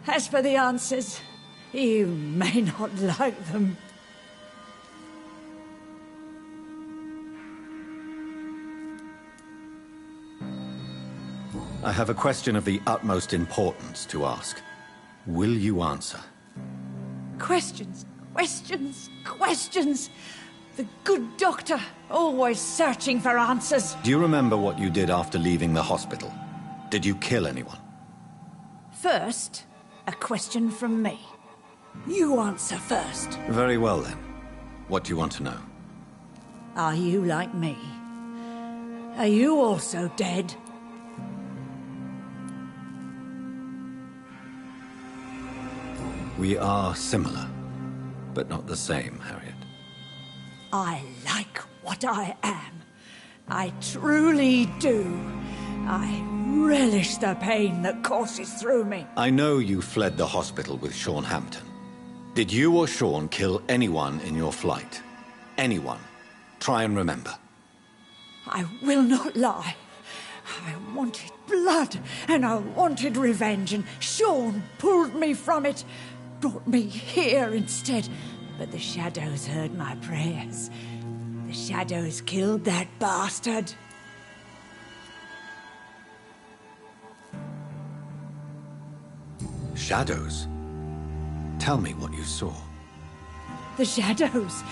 As for the answers, you may not like them. I have a question of the utmost importance to ask. Will you answer? Questions, questions, questions. The good doctor, always searching for answers. Do you remember what you did after leaving the hospital? Did you kill anyone? First, a question from me. You answer first. Very well, then. What do you want to know? Are you like me? Are you also dead? We are similar, but not the same, Harriet. I like what I am. I truly do. I relish the pain that courses through me. I know you fled the hospital with Sean Hampton. Did you or Sean kill anyone in your flight? Anyone? Try and remember. I will not lie. I wanted blood, and I wanted revenge, and Sean pulled me from it, brought me here instead. But the shadows heard my prayers. The shadows killed that bastard. Shadows? Tell me what you saw. The shadows,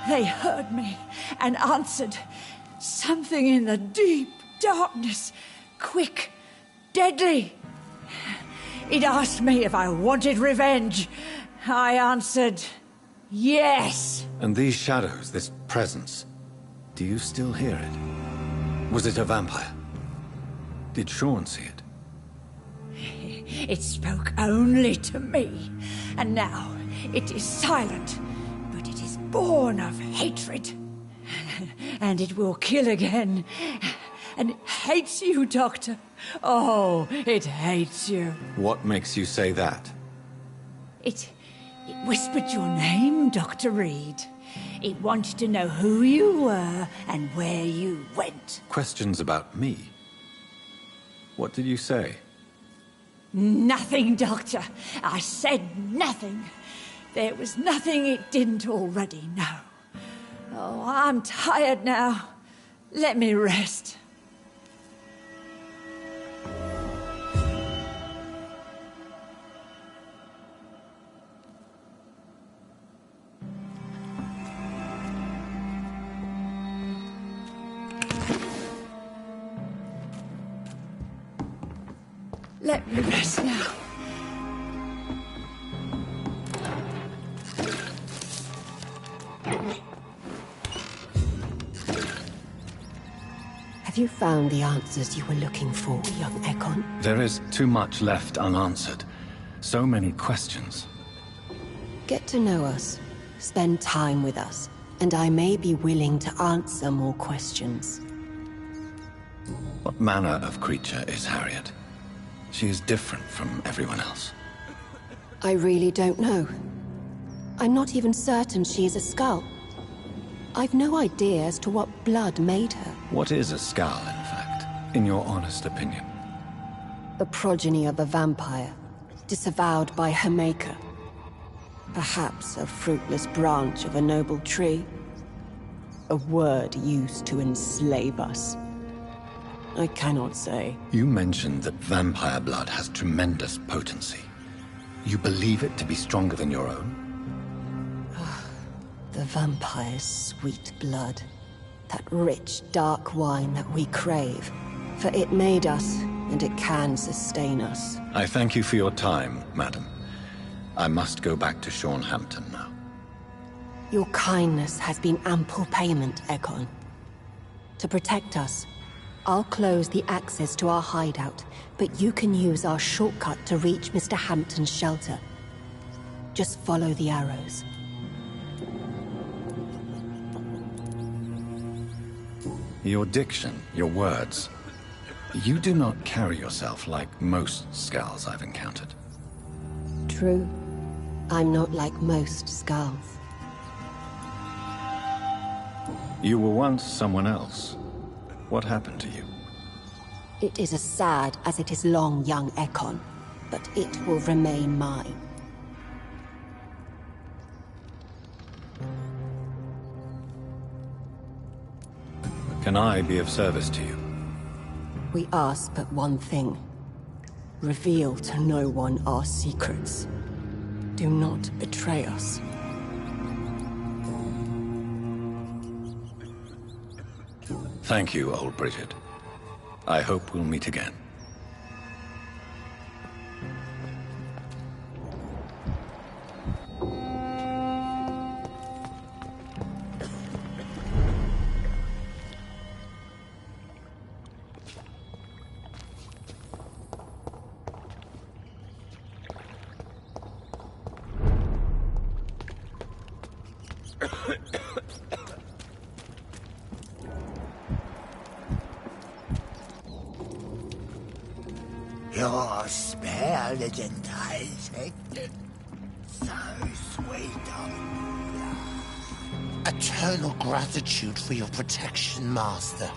they heard me and answered. Something in the deep darkness, quick, deadly. It asked me if I wanted revenge. I answered, yes. And these shadows, this presence, do you still hear it? Was it a vampire? Did Sean see it? It spoke only to me, and now it is silent, but it is born of hatred. And it will kill again. And it hates you, Doctor. Oh, it hates you. What makes you say that? It whispered your name, Dr. Reed. It wanted to know who you were and where you went. Questions about me? What did you say? Nothing, Doctor. I said nothing. There was nothing it didn't already know. Oh, I'm tired now. Let me rest. Let me rest now. Have you found the answers you were looking for, young Ekon? There is too much left unanswered. So many questions. Get to know us, spend time with us, and I may be willing to answer more questions. What manner of creature is Harriet? She is different from everyone else. I really don't know. I'm not even certain she is a skull. I've no idea as to what blood made her. What is a skull, in fact, in your honest opinion? The progeny of a vampire, disavowed by her maker. Perhaps a fruitless branch of a noble tree. A word used to enslave us. I cannot say. You mentioned that vampire blood has tremendous potency. You believe it to be stronger than your own? The vampire's sweet blood. That rich, dark wine that we crave. For it made us, and it can sustain us. I thank you for your time, madam. I must go back to Sean Hampton now. Your kindness has been ample payment, Ekon. To protect us, I'll close the access to our hideout, but you can use our shortcut to reach Mr. Hampton's shelter. Just follow the arrows. Your diction, your words. You do not carry yourself like most skulls I've encountered. True. I'm not like most skulls. You were once someone else. What happened to you? It is as sad as it is long, young Ekon, but it will remain mine. Can I be of service to you? We ask but one thing. Reveal to no one our secrets. Do not betray us. Thank you, old Bridget. I hope we'll meet again. Your spare, legend, I say. So sweet. Eternal gratitude for your protection, Master.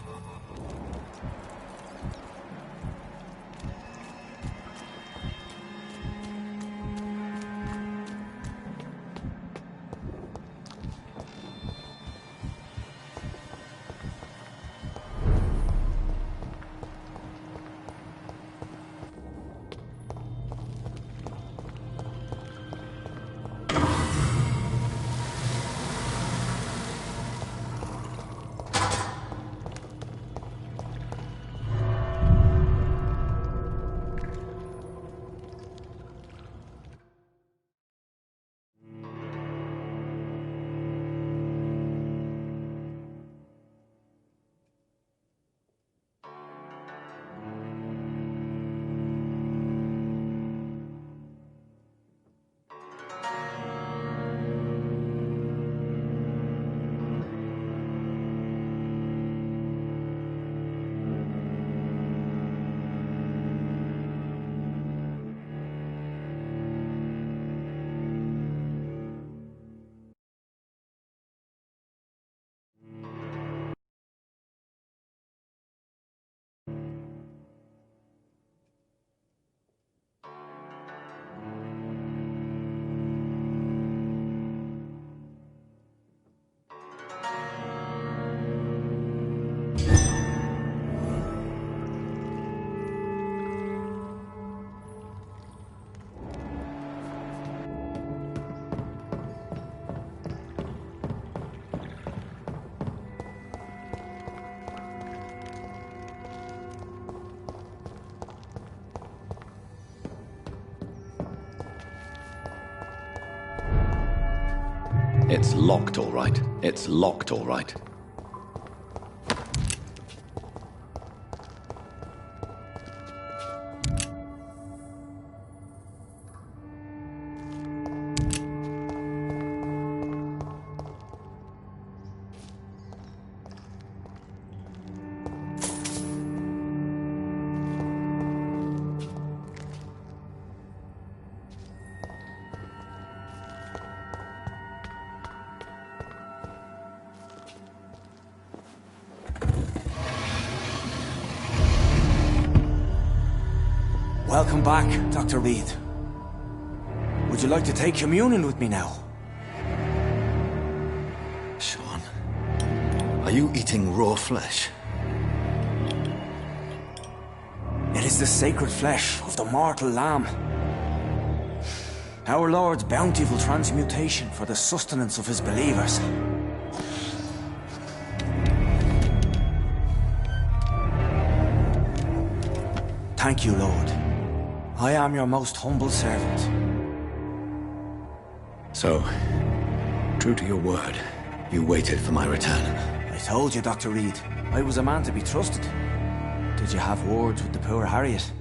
It's locked, all right. It's locked, all right. Welcome back, Dr. Reed. Would you like to take communion with me now? Sean, are you eating raw flesh? It is the sacred flesh of the mortal lamb. Our Lord's bountiful transmutation for the sustenance of his believers. Thank you, Lord. I am your most humble servant. So, true to your word, you waited for my return. I told you, Dr. Reed, I was a man to be trusted. Did you have words with the poor Harriet?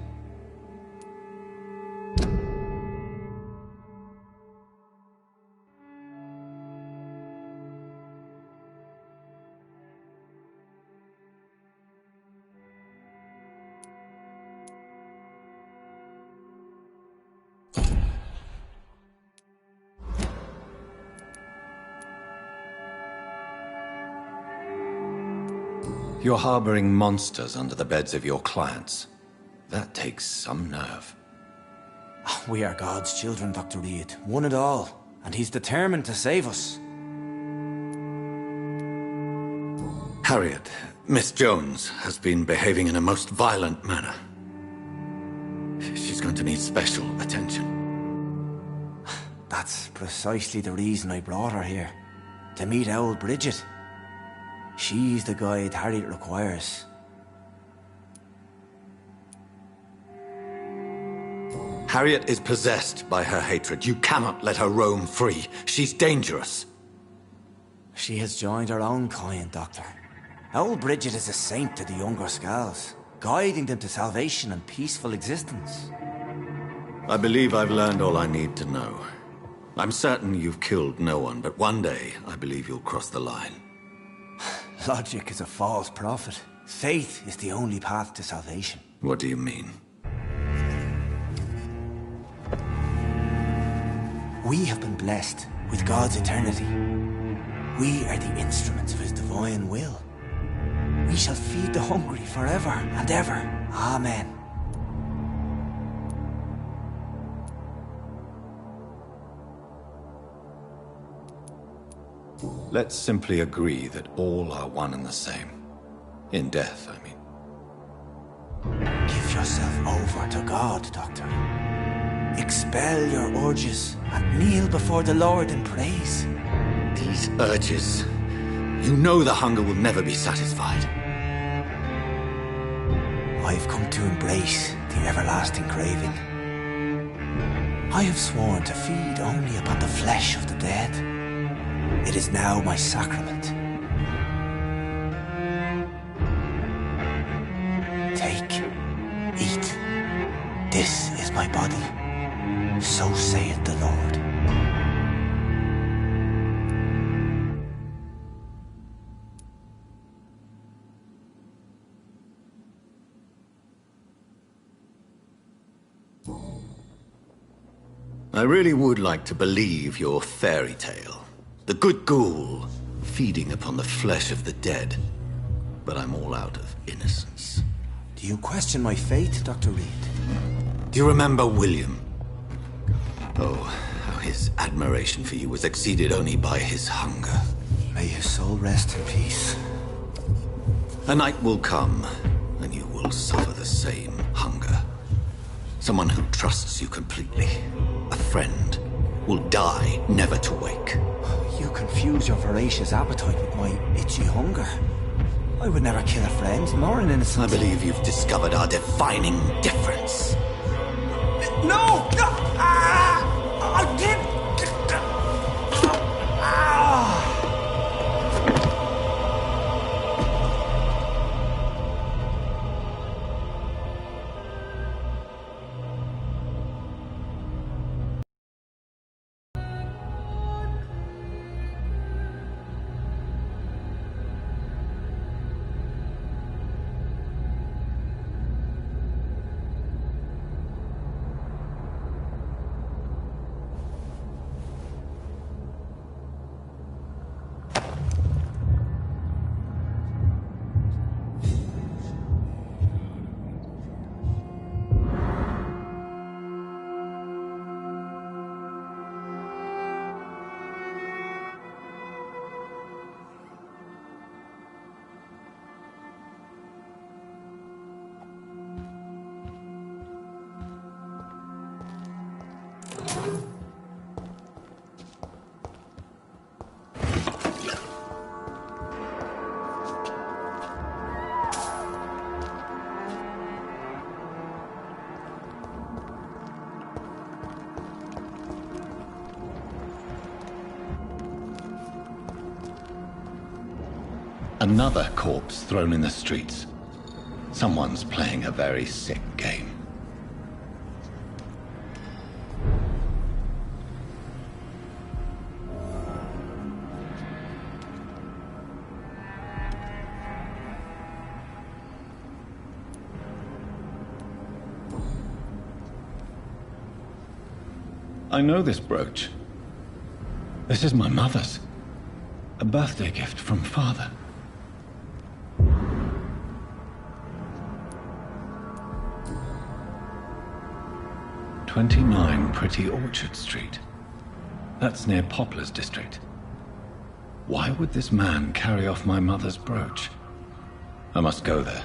You're harboring monsters under the beds of your clients. That takes some nerve. We are God's children, Dr. Reed. One and all. And he's determined to save us. Harriet, Miss Jones, has been behaving in a most violent manner. She's going to need special attention. That's precisely the reason I brought her here. To meet old Bridget. She's the guide Harriet requires. Harriet is possessed by her hatred. You cannot let her roam free. She's dangerous. She has joined her own kind, Doctor. Old Bridget is a saint to the younger Scals, guiding them to salvation and peaceful existence. I believe I've learned all I need to know. I'm certain you've killed no one, but one day I believe you'll cross the line. Logic is a false prophet. Faith is the only path to salvation. What do you mean? We have been blessed with God's eternity. We are the instruments of his divine will. We shall feed the hungry forever and ever. Amen. Let's simply agree that all are one and the same. In death, I mean. Give yourself over to God, Doctor. Expel your urges and kneel before the Lord in praise. These urges. You know the hunger will never be satisfied. I've come to embrace the everlasting craving. I have sworn to feed only upon the flesh of the dead. It is now my sacrament. Take, eat. This is my body. So saith the Lord. I really would like to believe your fairy tale. The good ghoul feeding upon the flesh of the dead. But I'm all out of innocence. Do you question my faith, Dr. Reed? Do you remember William? Oh, how his admiration for you was exceeded only by his hunger. May his soul rest in peace. A night will come, and you will suffer the same hunger. Someone who trusts you completely, a friend, will die never to wake. You confuse your voracious appetite with my itchy hunger. I would never kill a friend, nor an innocent. I believe you've discovered our defining difference. No! No! I did... Another corpse thrown in the streets. Someone's playing a very sick game. I know this brooch. This is my mother's. A birthday gift from father. 29 Pretty Orchard Street. That's near Poplar's district. Why would this man carry off my mother's brooch? I must go there.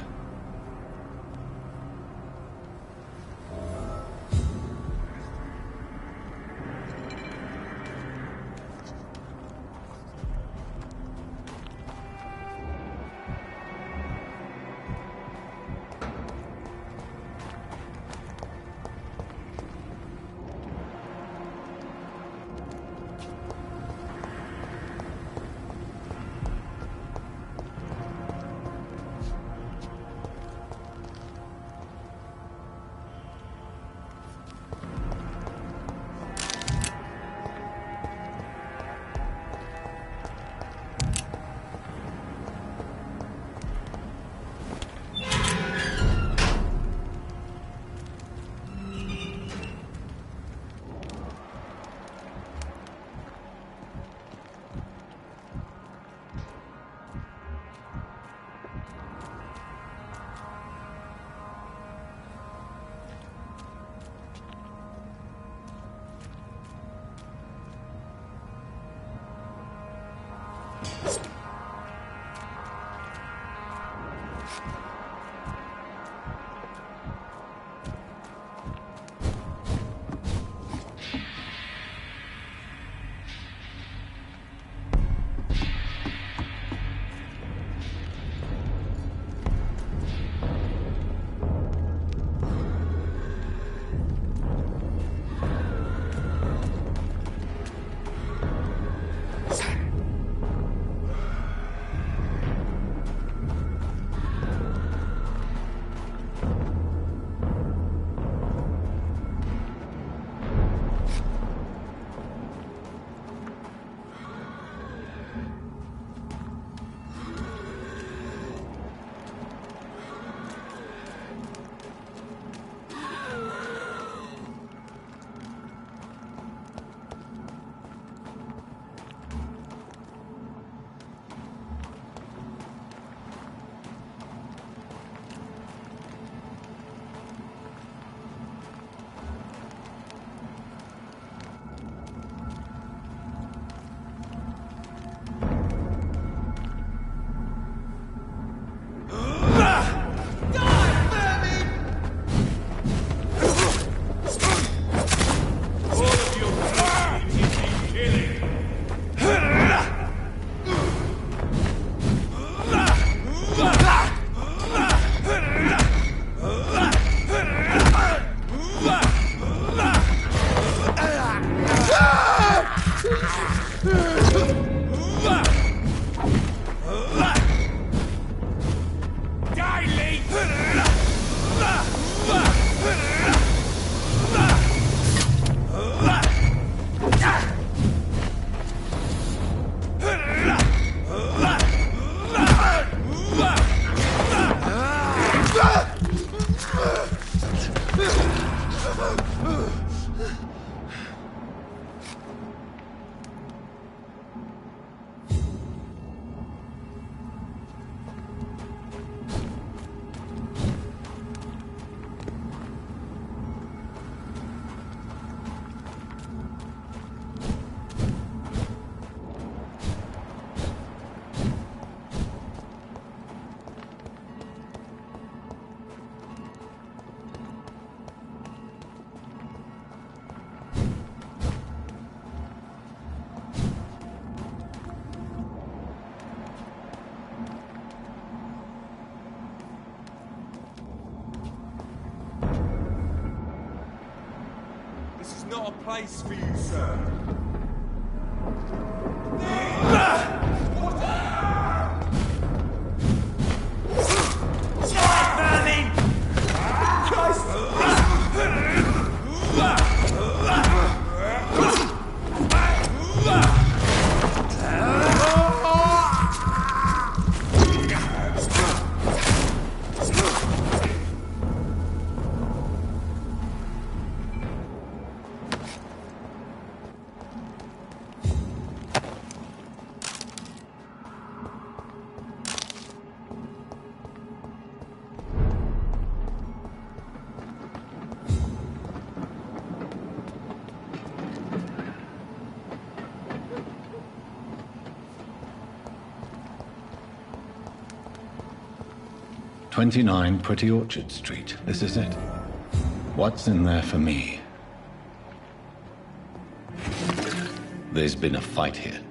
This is not a place for you, sir. "29 Pretty Orchard Street. This is it. What's in there for me?" There's been a fight here.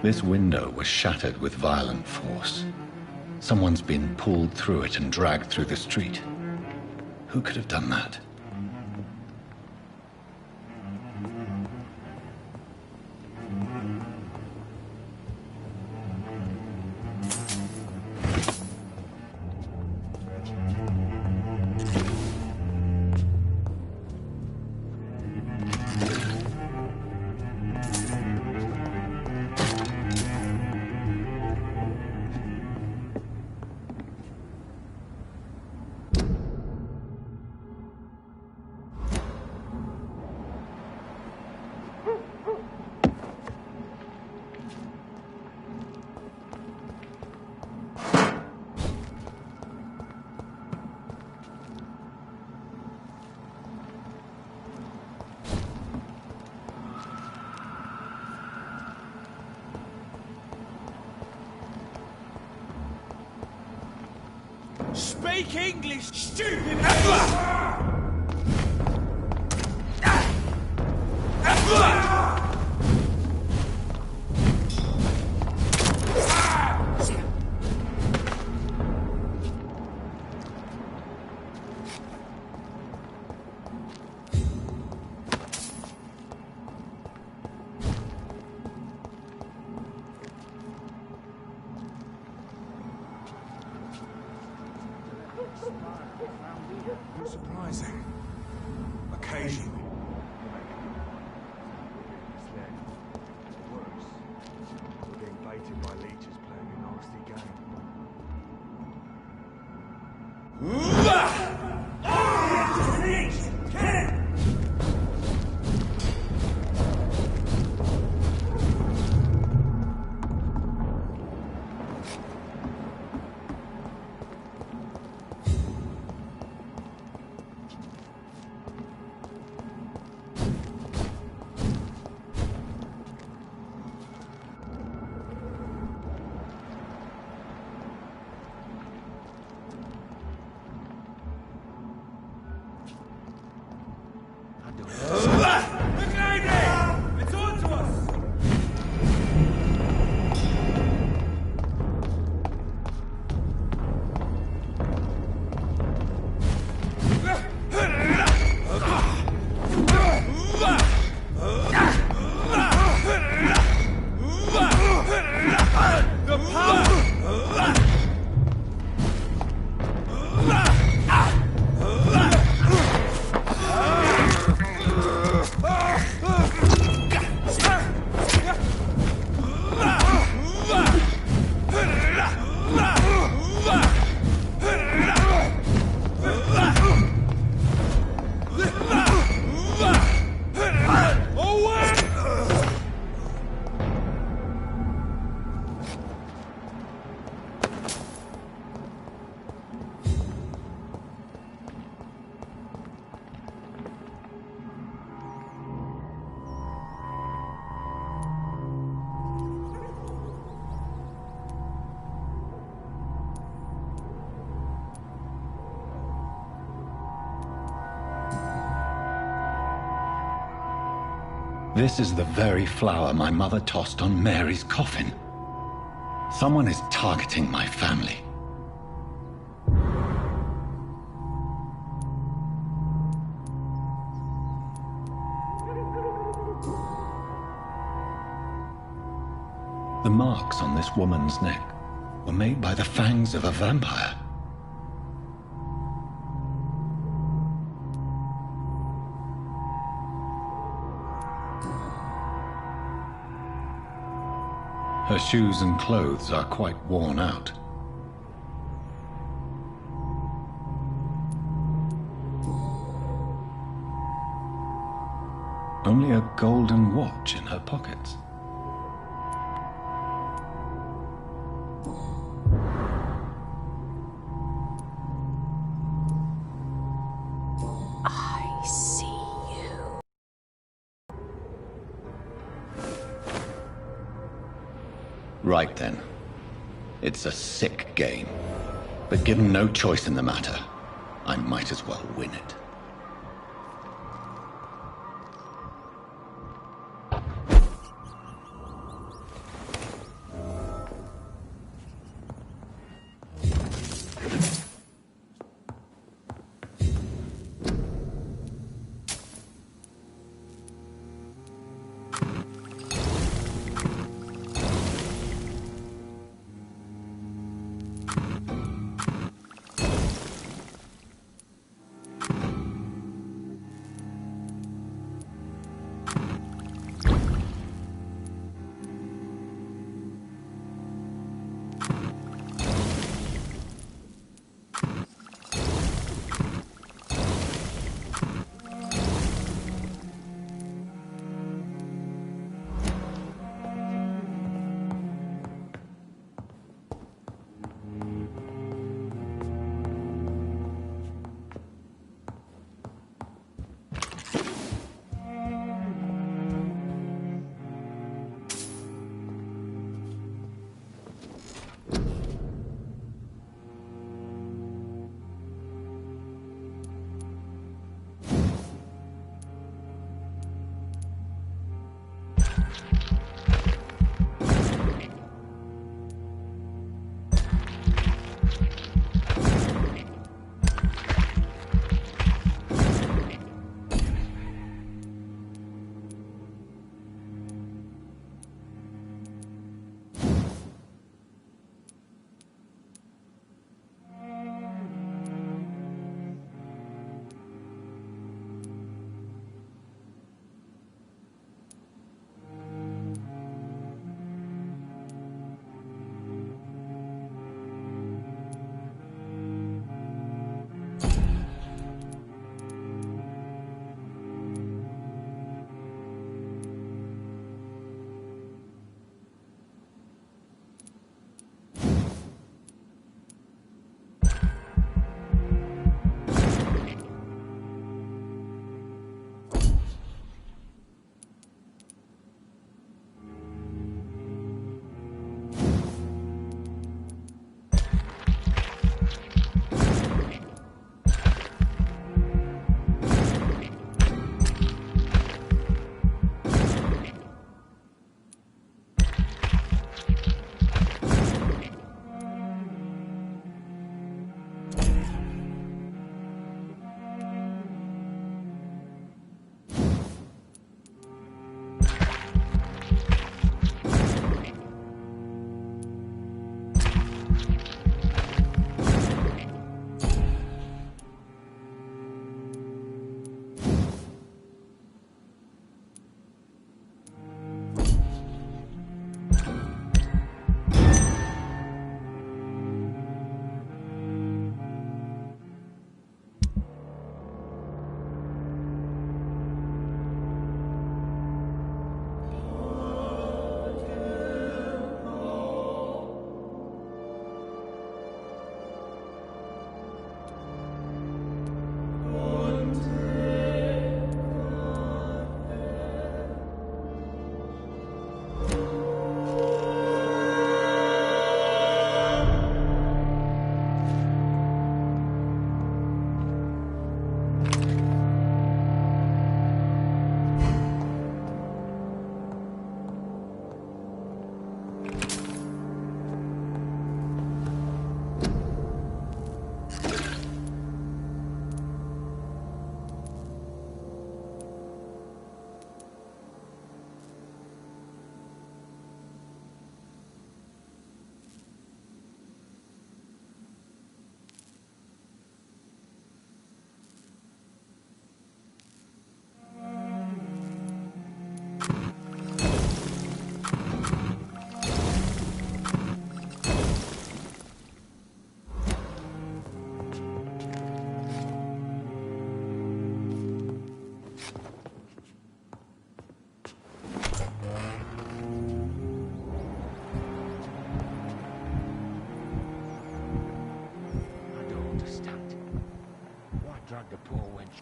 This window was shattered with violent force. Someone's been pulled through it and dragged through the street. Who could have done that? Speak English, stupid! Surprising. Occasionally. Worse. We're being baited by leeches playing a nasty game. This is the very flower my mother tossed on Mary's coffin. Someone is targeting my family. The marks on this woman's neck were made by the fangs of a vampire. Her shoes and clothes are quite worn out. Only a golden watch in her pockets. I see you. Right then. It's a sick game. But given no choice in the matter, I might as well win it.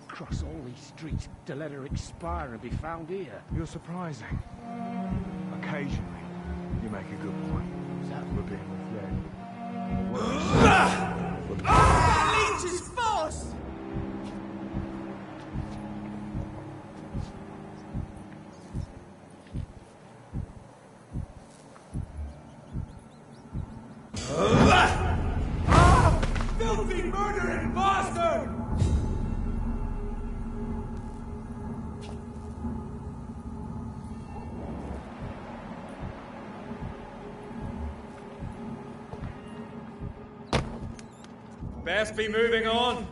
cross all these streets to let her expire and be found here. You're surprising. Occasionally, you make a good point. We're being misled. Leech's force! Filthy murdering bastard! Best be moving on.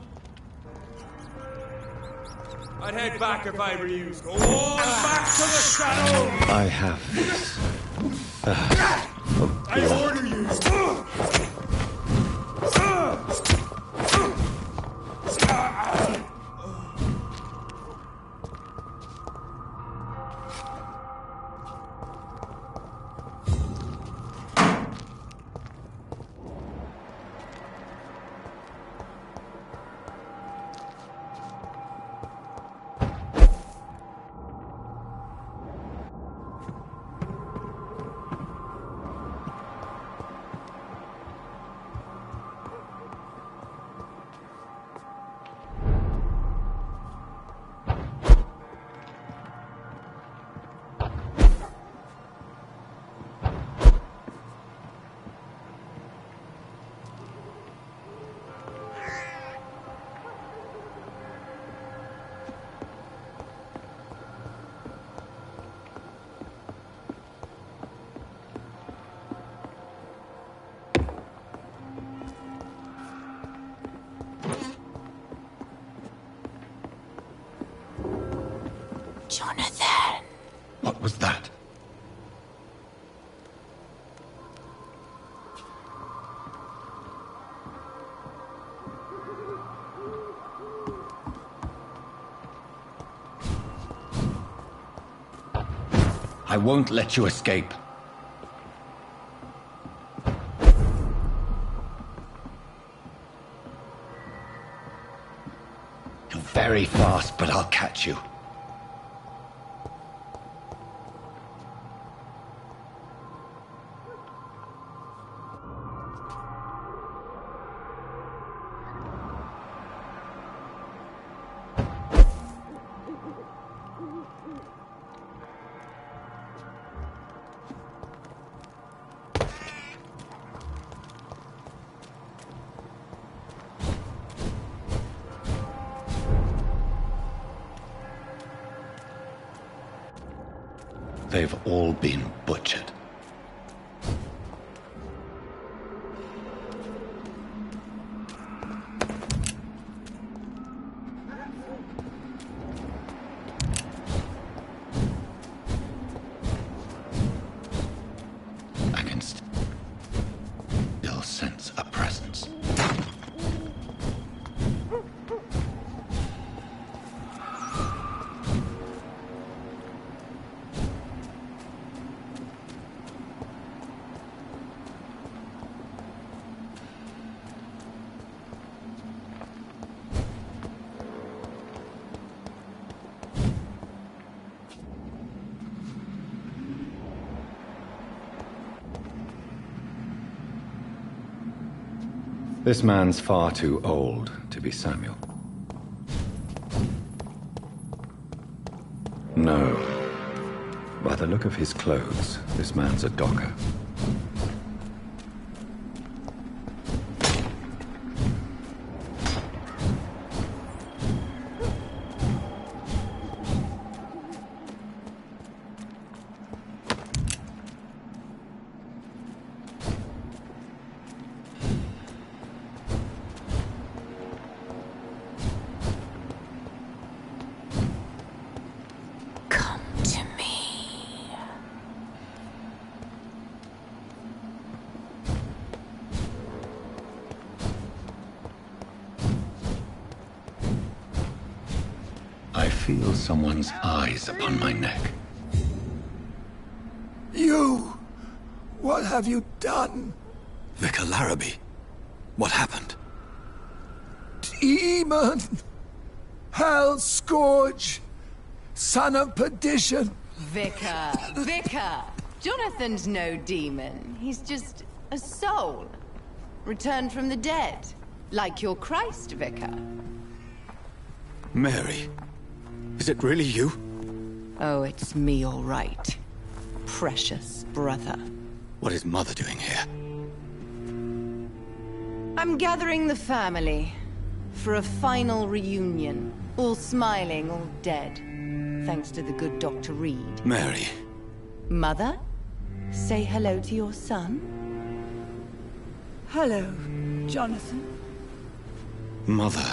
I'd head back if I were you. Go on back to the shadow! I have this. I order you! Jonathan. What was that? I won't let you escape. You're very fast, but I'll catch you. They've all been butchered. I can still sense a presence. This man's far too old to be Samuel. No. By the look of his clothes, this man's a docker. I feel someone's eyes upon my neck. You! What have you done? Vicar Larrabee, what happened? Demon! Hell scourge! Son of perdition! Vicar! Jonathan's no demon. He's just a soul. Returned from the dead. Like your Christ, Vicar. Mary, is it really you? Oh, it's me, all right. Precious brother. What is Mother doing here? I'm gathering the family for a final reunion. All smiling, all dead. Thanks to the good Dr. Reed. Mary. Mother, say hello to your son. Hello, Jonathan. Mother,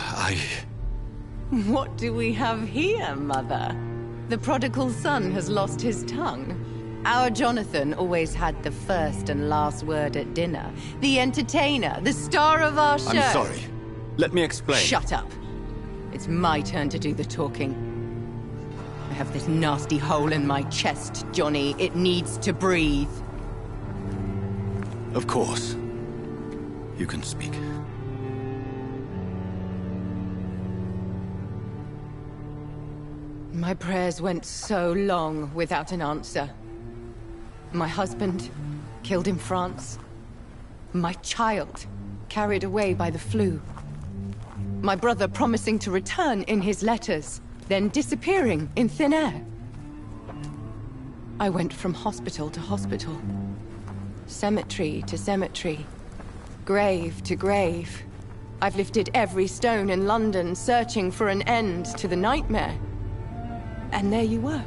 What do we have here, Mother? The prodigal son has lost his tongue. Our Jonathan always had the first and last word at dinner. The entertainer, the star of our show. I'm sorry. Let me explain. Shut up. It's my turn to do the talking. I have this nasty hole in my chest, Johnny. It needs to breathe. Of course. You can speak. My prayers went so long without an answer. My husband, killed in France. My child, carried away by the flu. My brother promising to return in his letters, then disappearing in thin air. I went from hospital to hospital. Cemetery to cemetery. Grave to grave. I've lifted every stone in London, searching for an end to the nightmare. And there you were.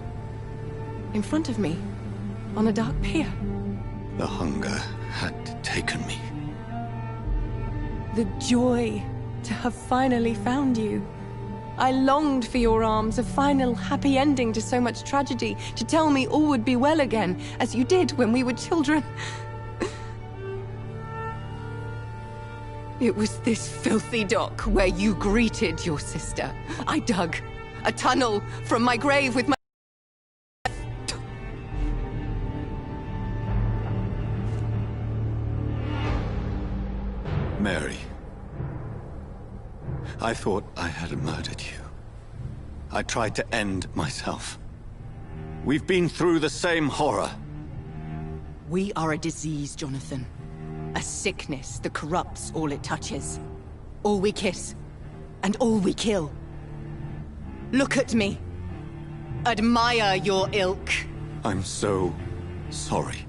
In front of me. On a dark pier. The hunger had taken me. The joy to have finally found you. I longed for your arms, a final happy ending to so much tragedy, to tell me all would be well again, as you did when we were children. It was this filthy dock where you greeted your sister. I dug a tunnel from my grave with my... Mary. I thought I had murdered you. I tried to end myself. We've been through the same horror. We are a disease, Jonathan. A sickness that corrupts all it touches. All we kiss, and all we kill. Look at me. Admire your ilk. I'm so sorry.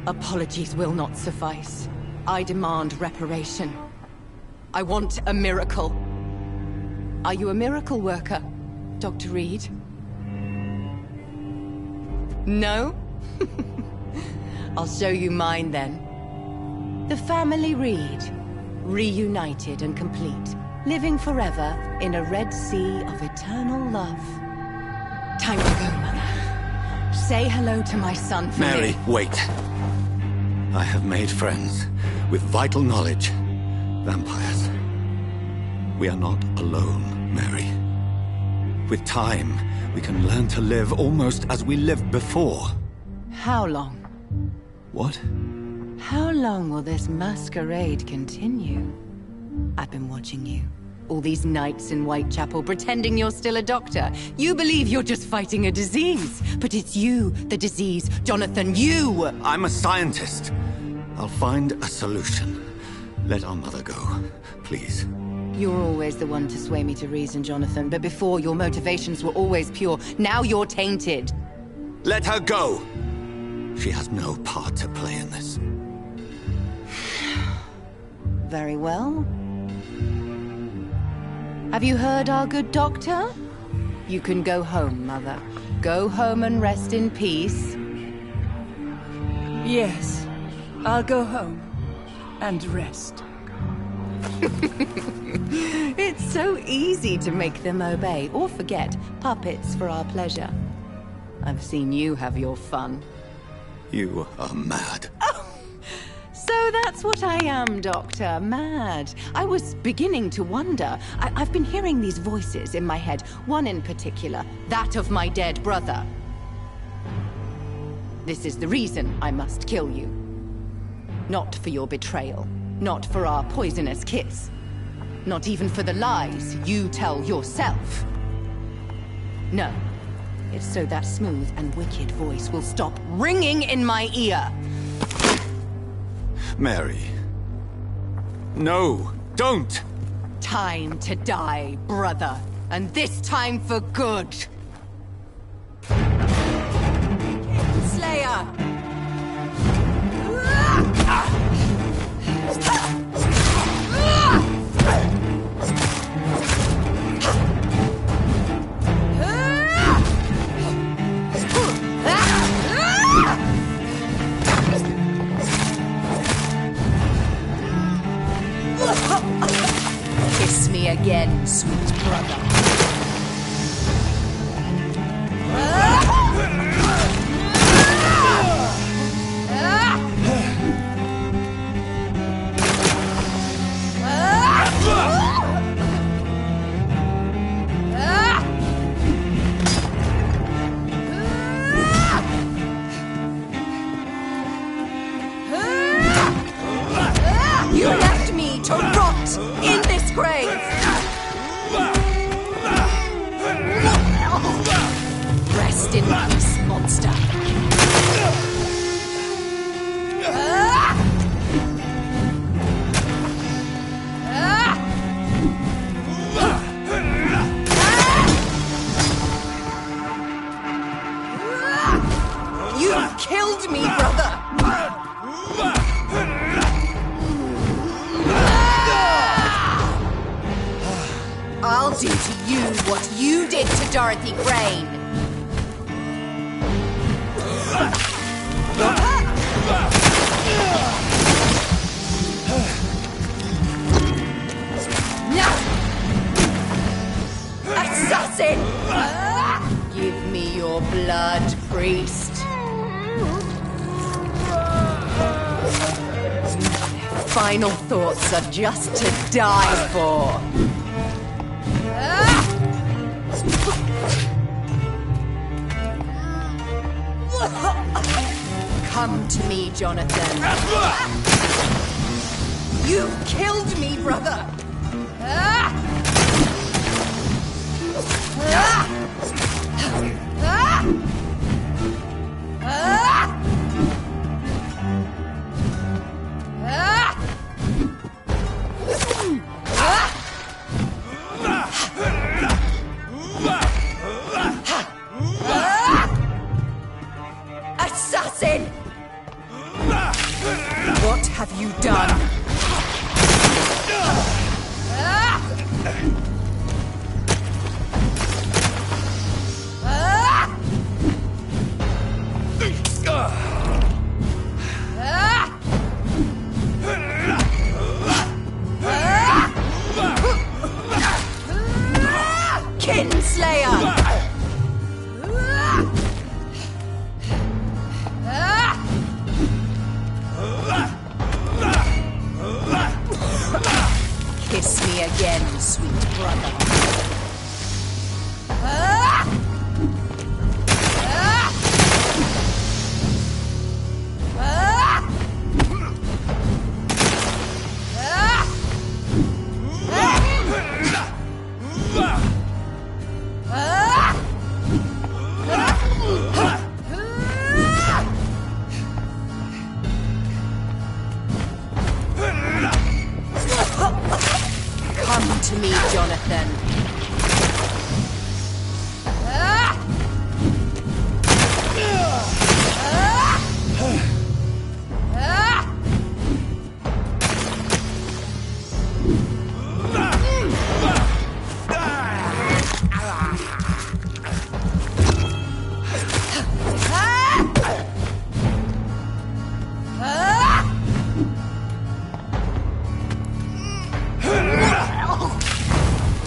Apologies will not suffice. I demand reparation. I want a miracle. Are you a miracle worker, Dr. Reed? No? I'll show you mine then. The family Reed, reunited and complete, living forever in a red sea of eternal love. Time to go, Mother. Say hello to my son for Mary, me. wait. I have made friends with vital knowledge. Vampires. We are not alone, Mary. With time, we can learn to live almost as we lived before. How long? What? How long will this masquerade continue? I've been watching you. All these nights in Whitechapel, pretending you're still a doctor. You believe you're just fighting a disease. But it's you, the disease. Jonathan, you! I'm a scientist. I'll find a solution. Let our mother go, please. You're always the one to sway me to reason, Jonathan. But before, your motivations were always pure. Now you're tainted. Let her go! She has no part to play in this. Very well. Have you heard our good doctor? You can go home, Mother. Go home and rest in peace. Yes, I'll go home and rest. It's so easy to make them obey or forget. Puppets for our pleasure. I've seen you have your fun. You are mad. Oh, so that's what I am, Doctor. Mad. I was beginning to wonder. I've been hearing these voices in my head. One in particular, that of my dead brother. This is the reason I must kill you. Not for your betrayal. Not for our poisonous kiss. Not even for the lies you tell yourself. No. It's so that smooth and wicked voice will stop ringing in my ear. Mary. No, don't! Time to die, brother. And this time for good. Slayer! Kiss me again, sweet brother. You left me to rot in this grave! Rest in peace, monster. You killed me, brother! I'll do to you what you did to Dorothy Crane. Assassin! Give me your blood, priest. Final thoughts are just to die for. Come to me, Jonathan. You killed me, brother. Assassin! What have you done? Kinslayer! Kiss me again, sweet brother. Come to me, Jonathan.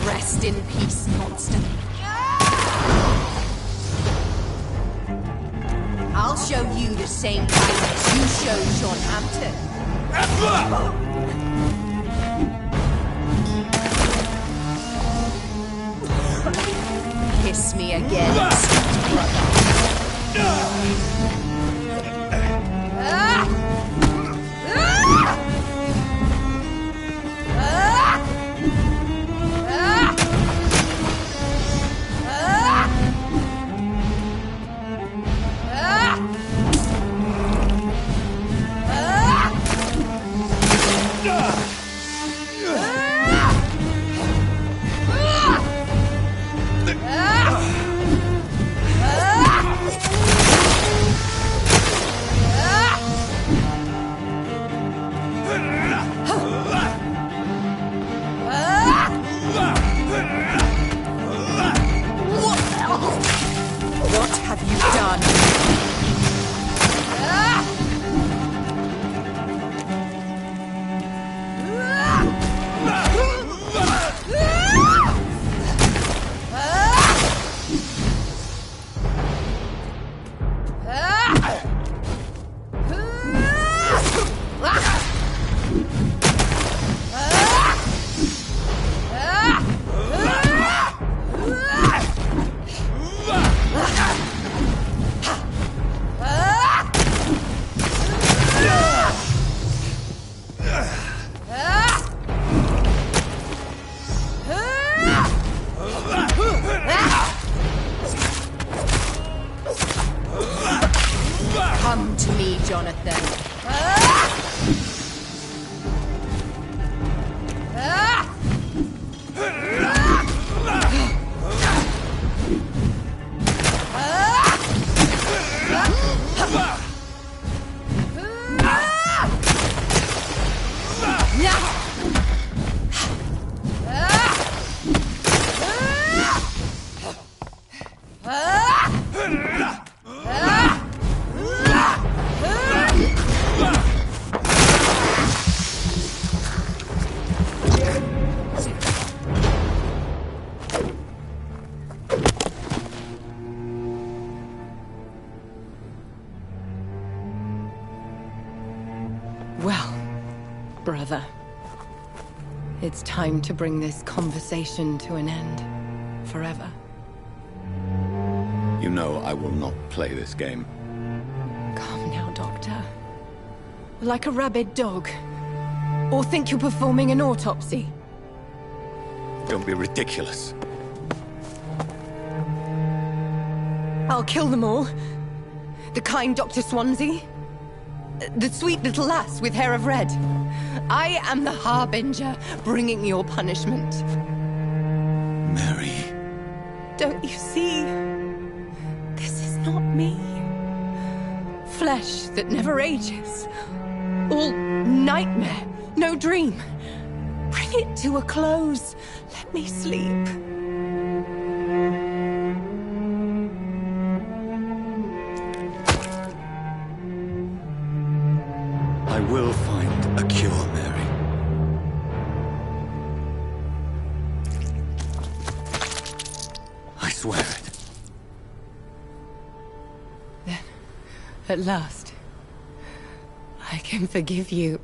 Rest in peace, monster. I'll show you the same kindness you showed Sean Hampton. Kiss me again, sweet brother. Jonathan. Well, brother, it's time to bring this conversation to an end. Forever. You know I will not play this game. Calm now, Doctor. Like a rabid dog. Or think you're performing an autopsy? Don't be ridiculous. I'll kill them all. The kind Dr. Swansea. The sweet little lass with hair of red. I am the Harbinger, bringing your punishment. Mary. Don't you see? This is not me. Flesh that never ages. All nightmare, no dream. Bring it to a close. Let me sleep. I will find a cure, Mary. I swear it. Then, at last, I can forgive you.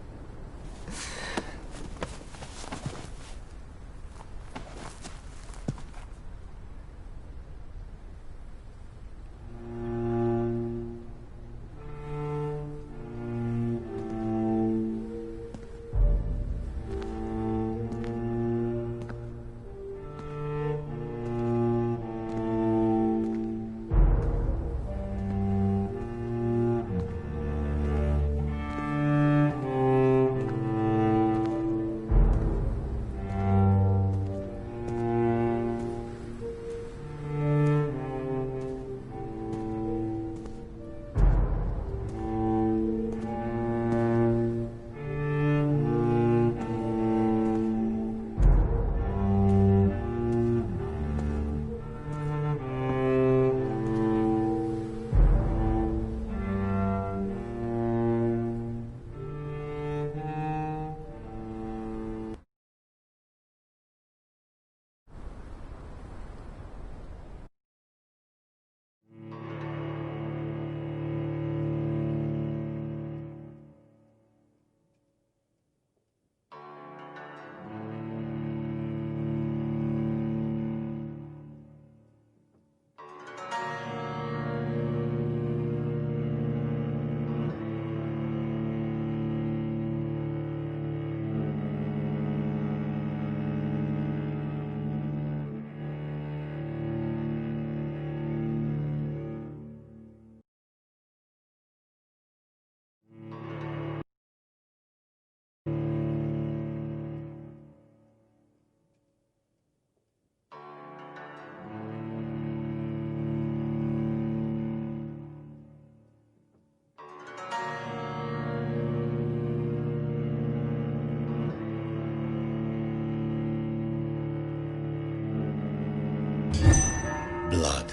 Blood.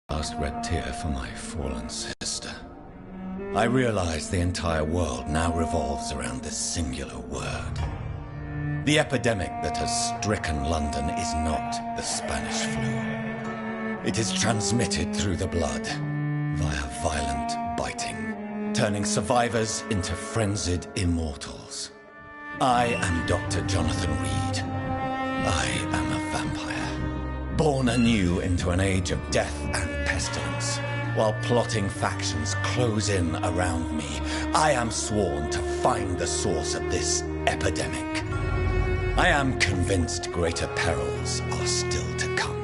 Last red tear for my fallen sister. I realize the entire world now revolves around this singular word. The epidemic that has stricken London is not the Spanish flu. It is transmitted through the blood, via violent biting, turning survivors into frenzied immortals. I am Dr. Jonathan Reed. I am a vampire, born anew into an age of death and pestilence. While plotting factions close in around me, I am sworn to find the source of this epidemic. I am convinced greater perils are still to come.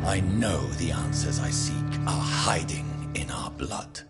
I know the answers I seek are hiding in our blood.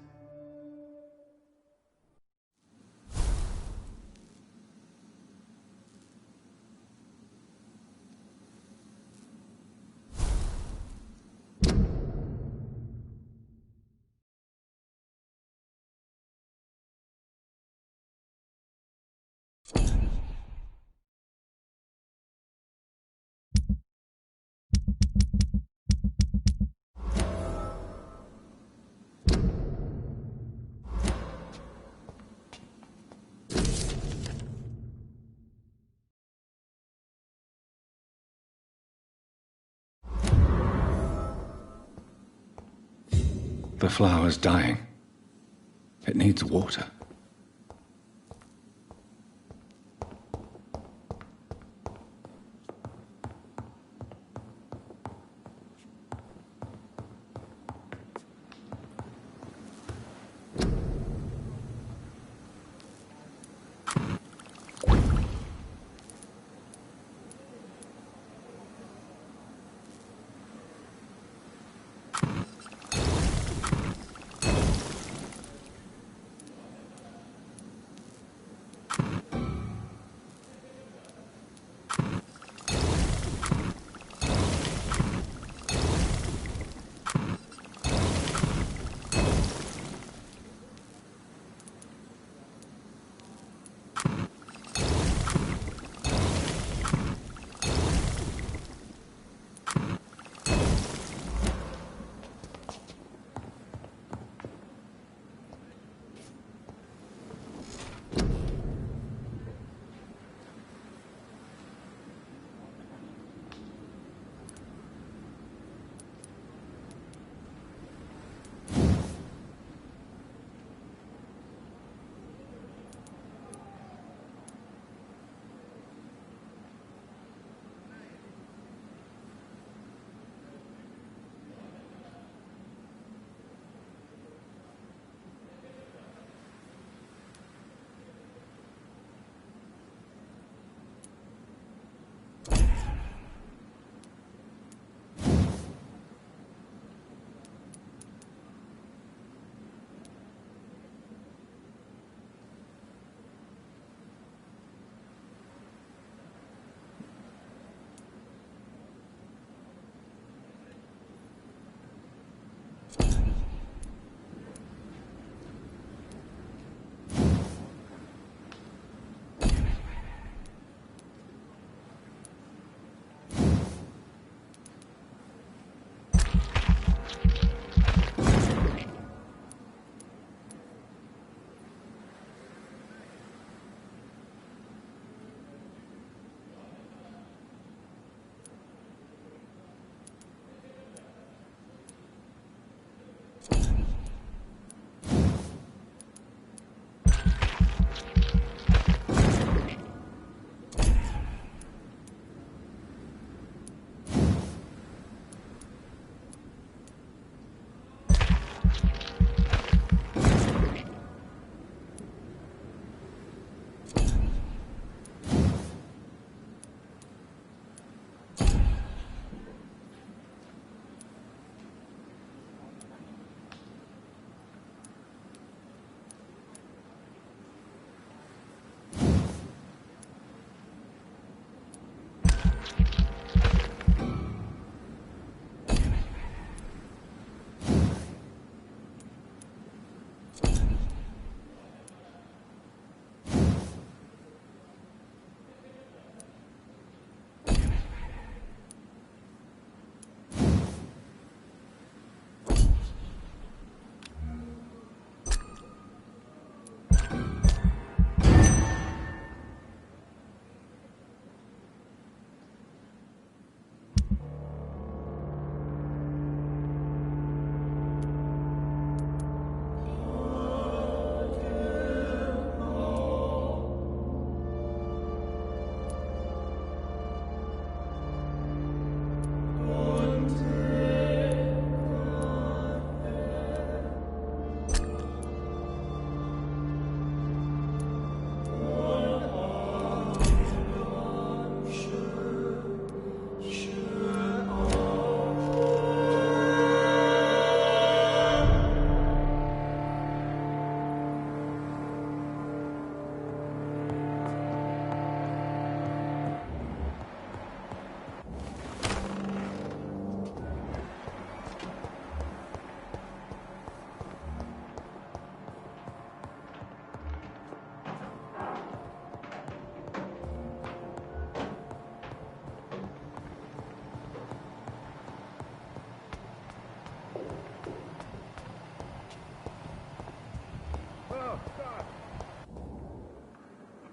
The flower's dying. It needs water.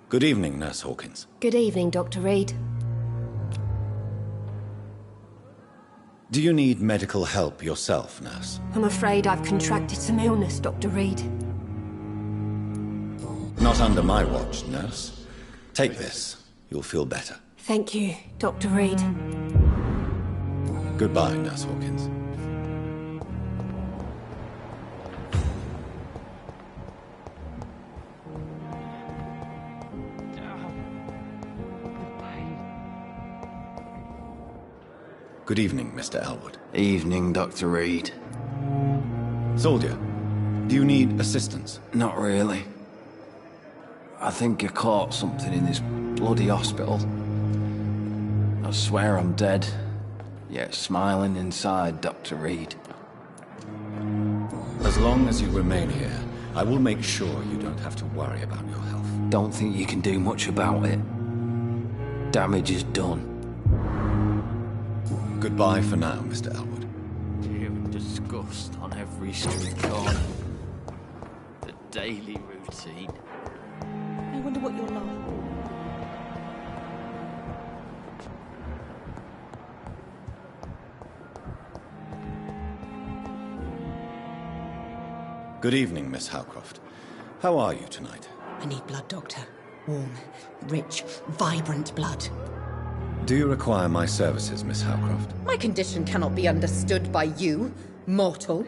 Good evening, Nurse Hawkins. Good evening, Dr. Reed. Do you need medical help yourself, Nurse? I'm afraid I've contracted some illness, Dr. Reed. Not under my watch, Nurse. Take this. You'll feel better. Thank you, Dr. Reed. Goodbye, Nurse Hawkins. Good evening, Mr. Elwood. Evening, Dr. Reed. Soldier, do you need assistance? Not really. I think I caught something in this bloody hospital. I swear I'm dead, yet smiling inside, Dr. Reed. As long as you remain here, I will make sure you don't have to worry about your health. Don't think you can do much about it. Damage is done. Goodbye for now, Mr. Elwood. Fear and disgust on every street corner. The daily routine. I wonder what you're like. Good evening, Miss Howcroft. How are you tonight? I need blood, Doctor. Warm, rich, vibrant blood. Do you require my services, Miss Howcroft? My condition cannot be understood by you, mortal.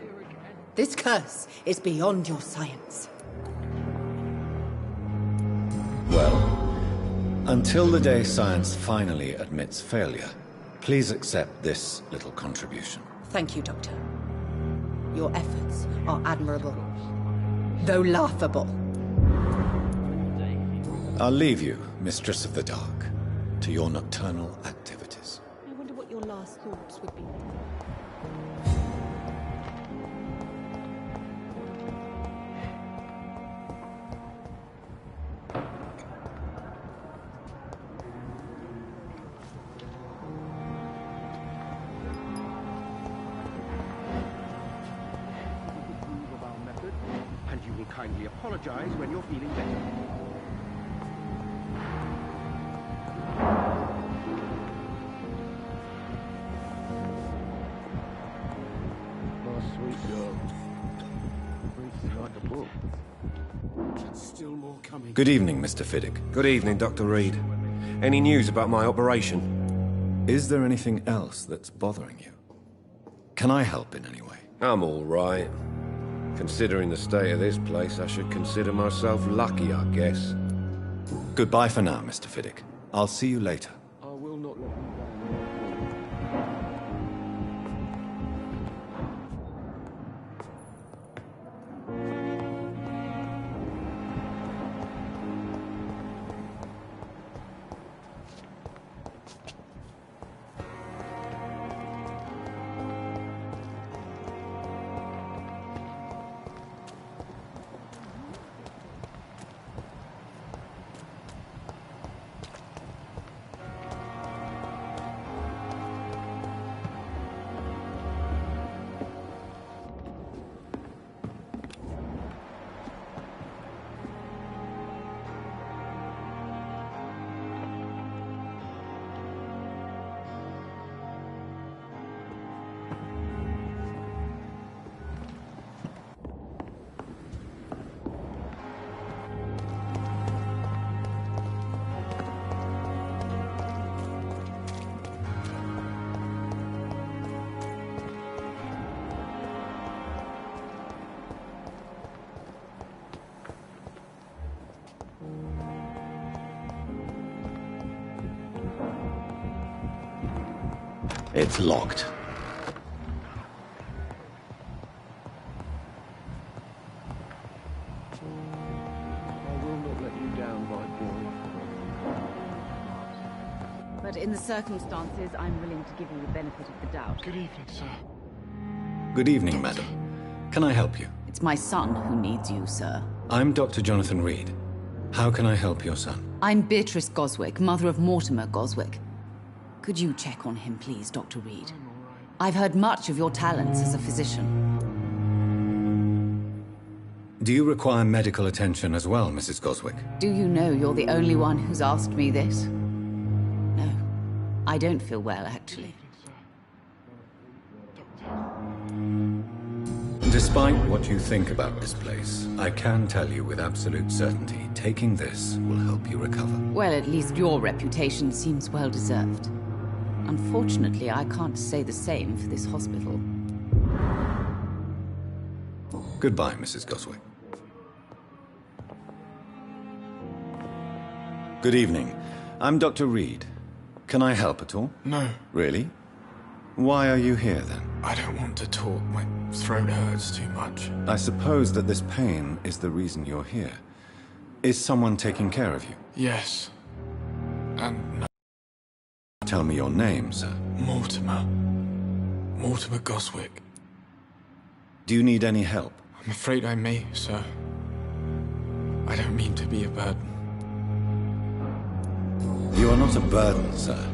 This curse is beyond your science. Well, until the day science finally admits failure, please accept this little contribution. Thank you, Doctor. Your efforts are admirable, though laughable. I'll leave you, Mistress of the Dark, to your nocturnal activities. I wonder what your last thoughts would be. And you will kindly apologize when you're feeling better. Sweet girl. Reads like a book. Still more coming. Good evening, Mr. Fiddick. Good evening, Dr. Reed. Any news about my operation? Is there anything else that's bothering you? Can I help in any way? I'm all right. Considering the state of this place, I should consider myself lucky, I guess. Goodbye for now, Mr. Fiddick. I'll see you later. I will not let you down. It's locked. I will not let you down, my boy. But in the circumstances, I'm willing to give you the benefit of the doubt. Good evening, sir. Good evening, madam. Can I help you? It's my son who needs you, sir. I'm Dr. Jonathan Reed. How can I help your son? I'm Beatrice Goswick, mother of Mortimer Goswick. Could you check on him, please, Dr. Reed? I've heard much of your talents as a physician. Do you require medical attention as well, Mrs. Goswick? Do you know you're the only one who's asked me this? No. I don't feel well, actually. Despite what you think about this place, I can tell you with absolute certainty, taking this will help you recover. Well, at least your reputation seems well-deserved. Unfortunately, I can't say the same for this hospital. Goodbye, Mrs. Goswick. Good evening. I'm Dr. Reed. Can I help at all? No. Really? Why are you here, then? I don't want to talk. My throat hurts too much. I suppose that this pain is the reason you're here. Is someone taking care of you? Yes. And no. Tell me your name, sir. Mortimer. Mortimer Goswick. Do you need any help? I'm afraid I may, sir. I don't mean to be a burden. You are not a burden, sir.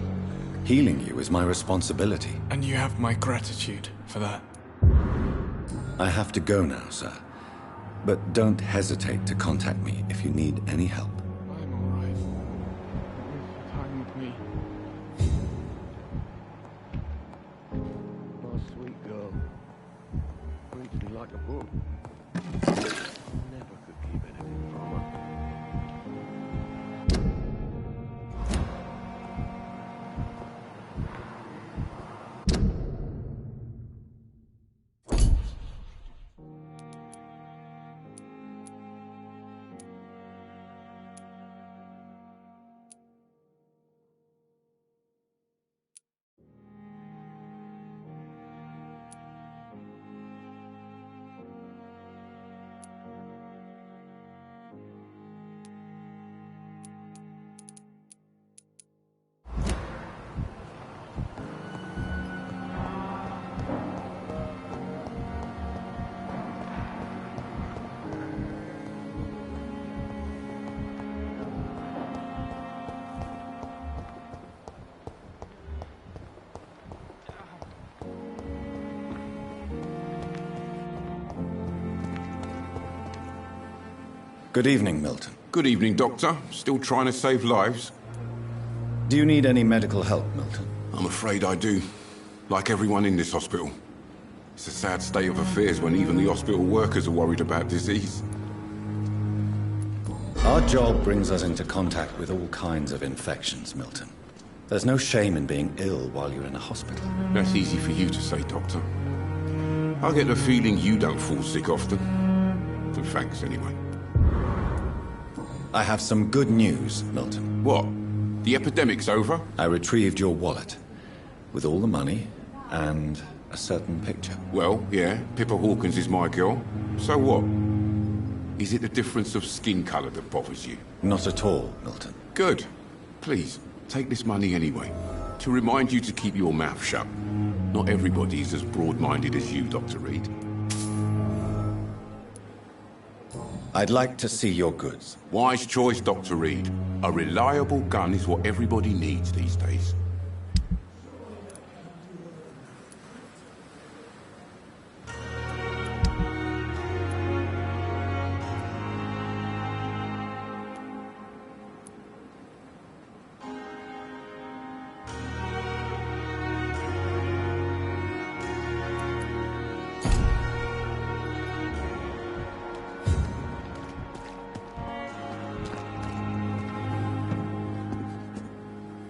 Healing you is my responsibility. And you have my gratitude for that. I have to go now, sir. But don't hesitate to contact me if you need any help. I'm all right. Time with me. My sweet girl. Reads me like a book. Never could keep anything from her. Good evening, Milton. Good evening, Doctor. Still trying to save lives? Do you need any medical help, Milton? I'm afraid I do. Like everyone in this hospital. It's a sad state of affairs when even the hospital workers are worried about disease. Our job brings us into contact with all kinds of infections, Milton. There's no shame in being ill while you're in a hospital. That's easy for you to say, Doctor. I get the feeling you don't fall sick often. And thanks, anyway. I have some good news, Milton. What? The epidemic's over? I retrieved your wallet. With all the money, and a certain picture. Well, yeah, Pippa Hawkins is my girl. So what? Is it the difference of skin colour that bothers you? Not at all, Milton. Good. Please, take this money anyway. To remind you to keep your mouth shut. Not everybody's as broad-minded as you, Dr. Reed. I'd like to see your goods. Wise choice, Dr. Reed. A reliable gun is what everybody needs these days.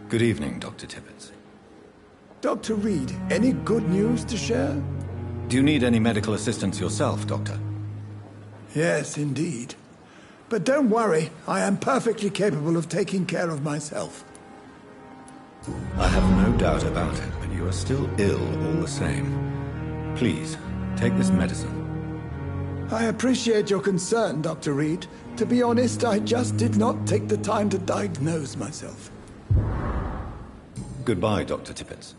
Good evening, Dr. Tibbets. Dr. Reed, any good news to share? Do you need any medical assistance yourself, Doctor? Yes, indeed. But don't worry, I am perfectly capable of taking care of myself. I have no doubt about it, but you are still ill all the same. Please, take this medicine. I appreciate your concern, Dr. Reed. To be honest, I just did not take the time to diagnose myself. Goodbye, Dr. Tippett.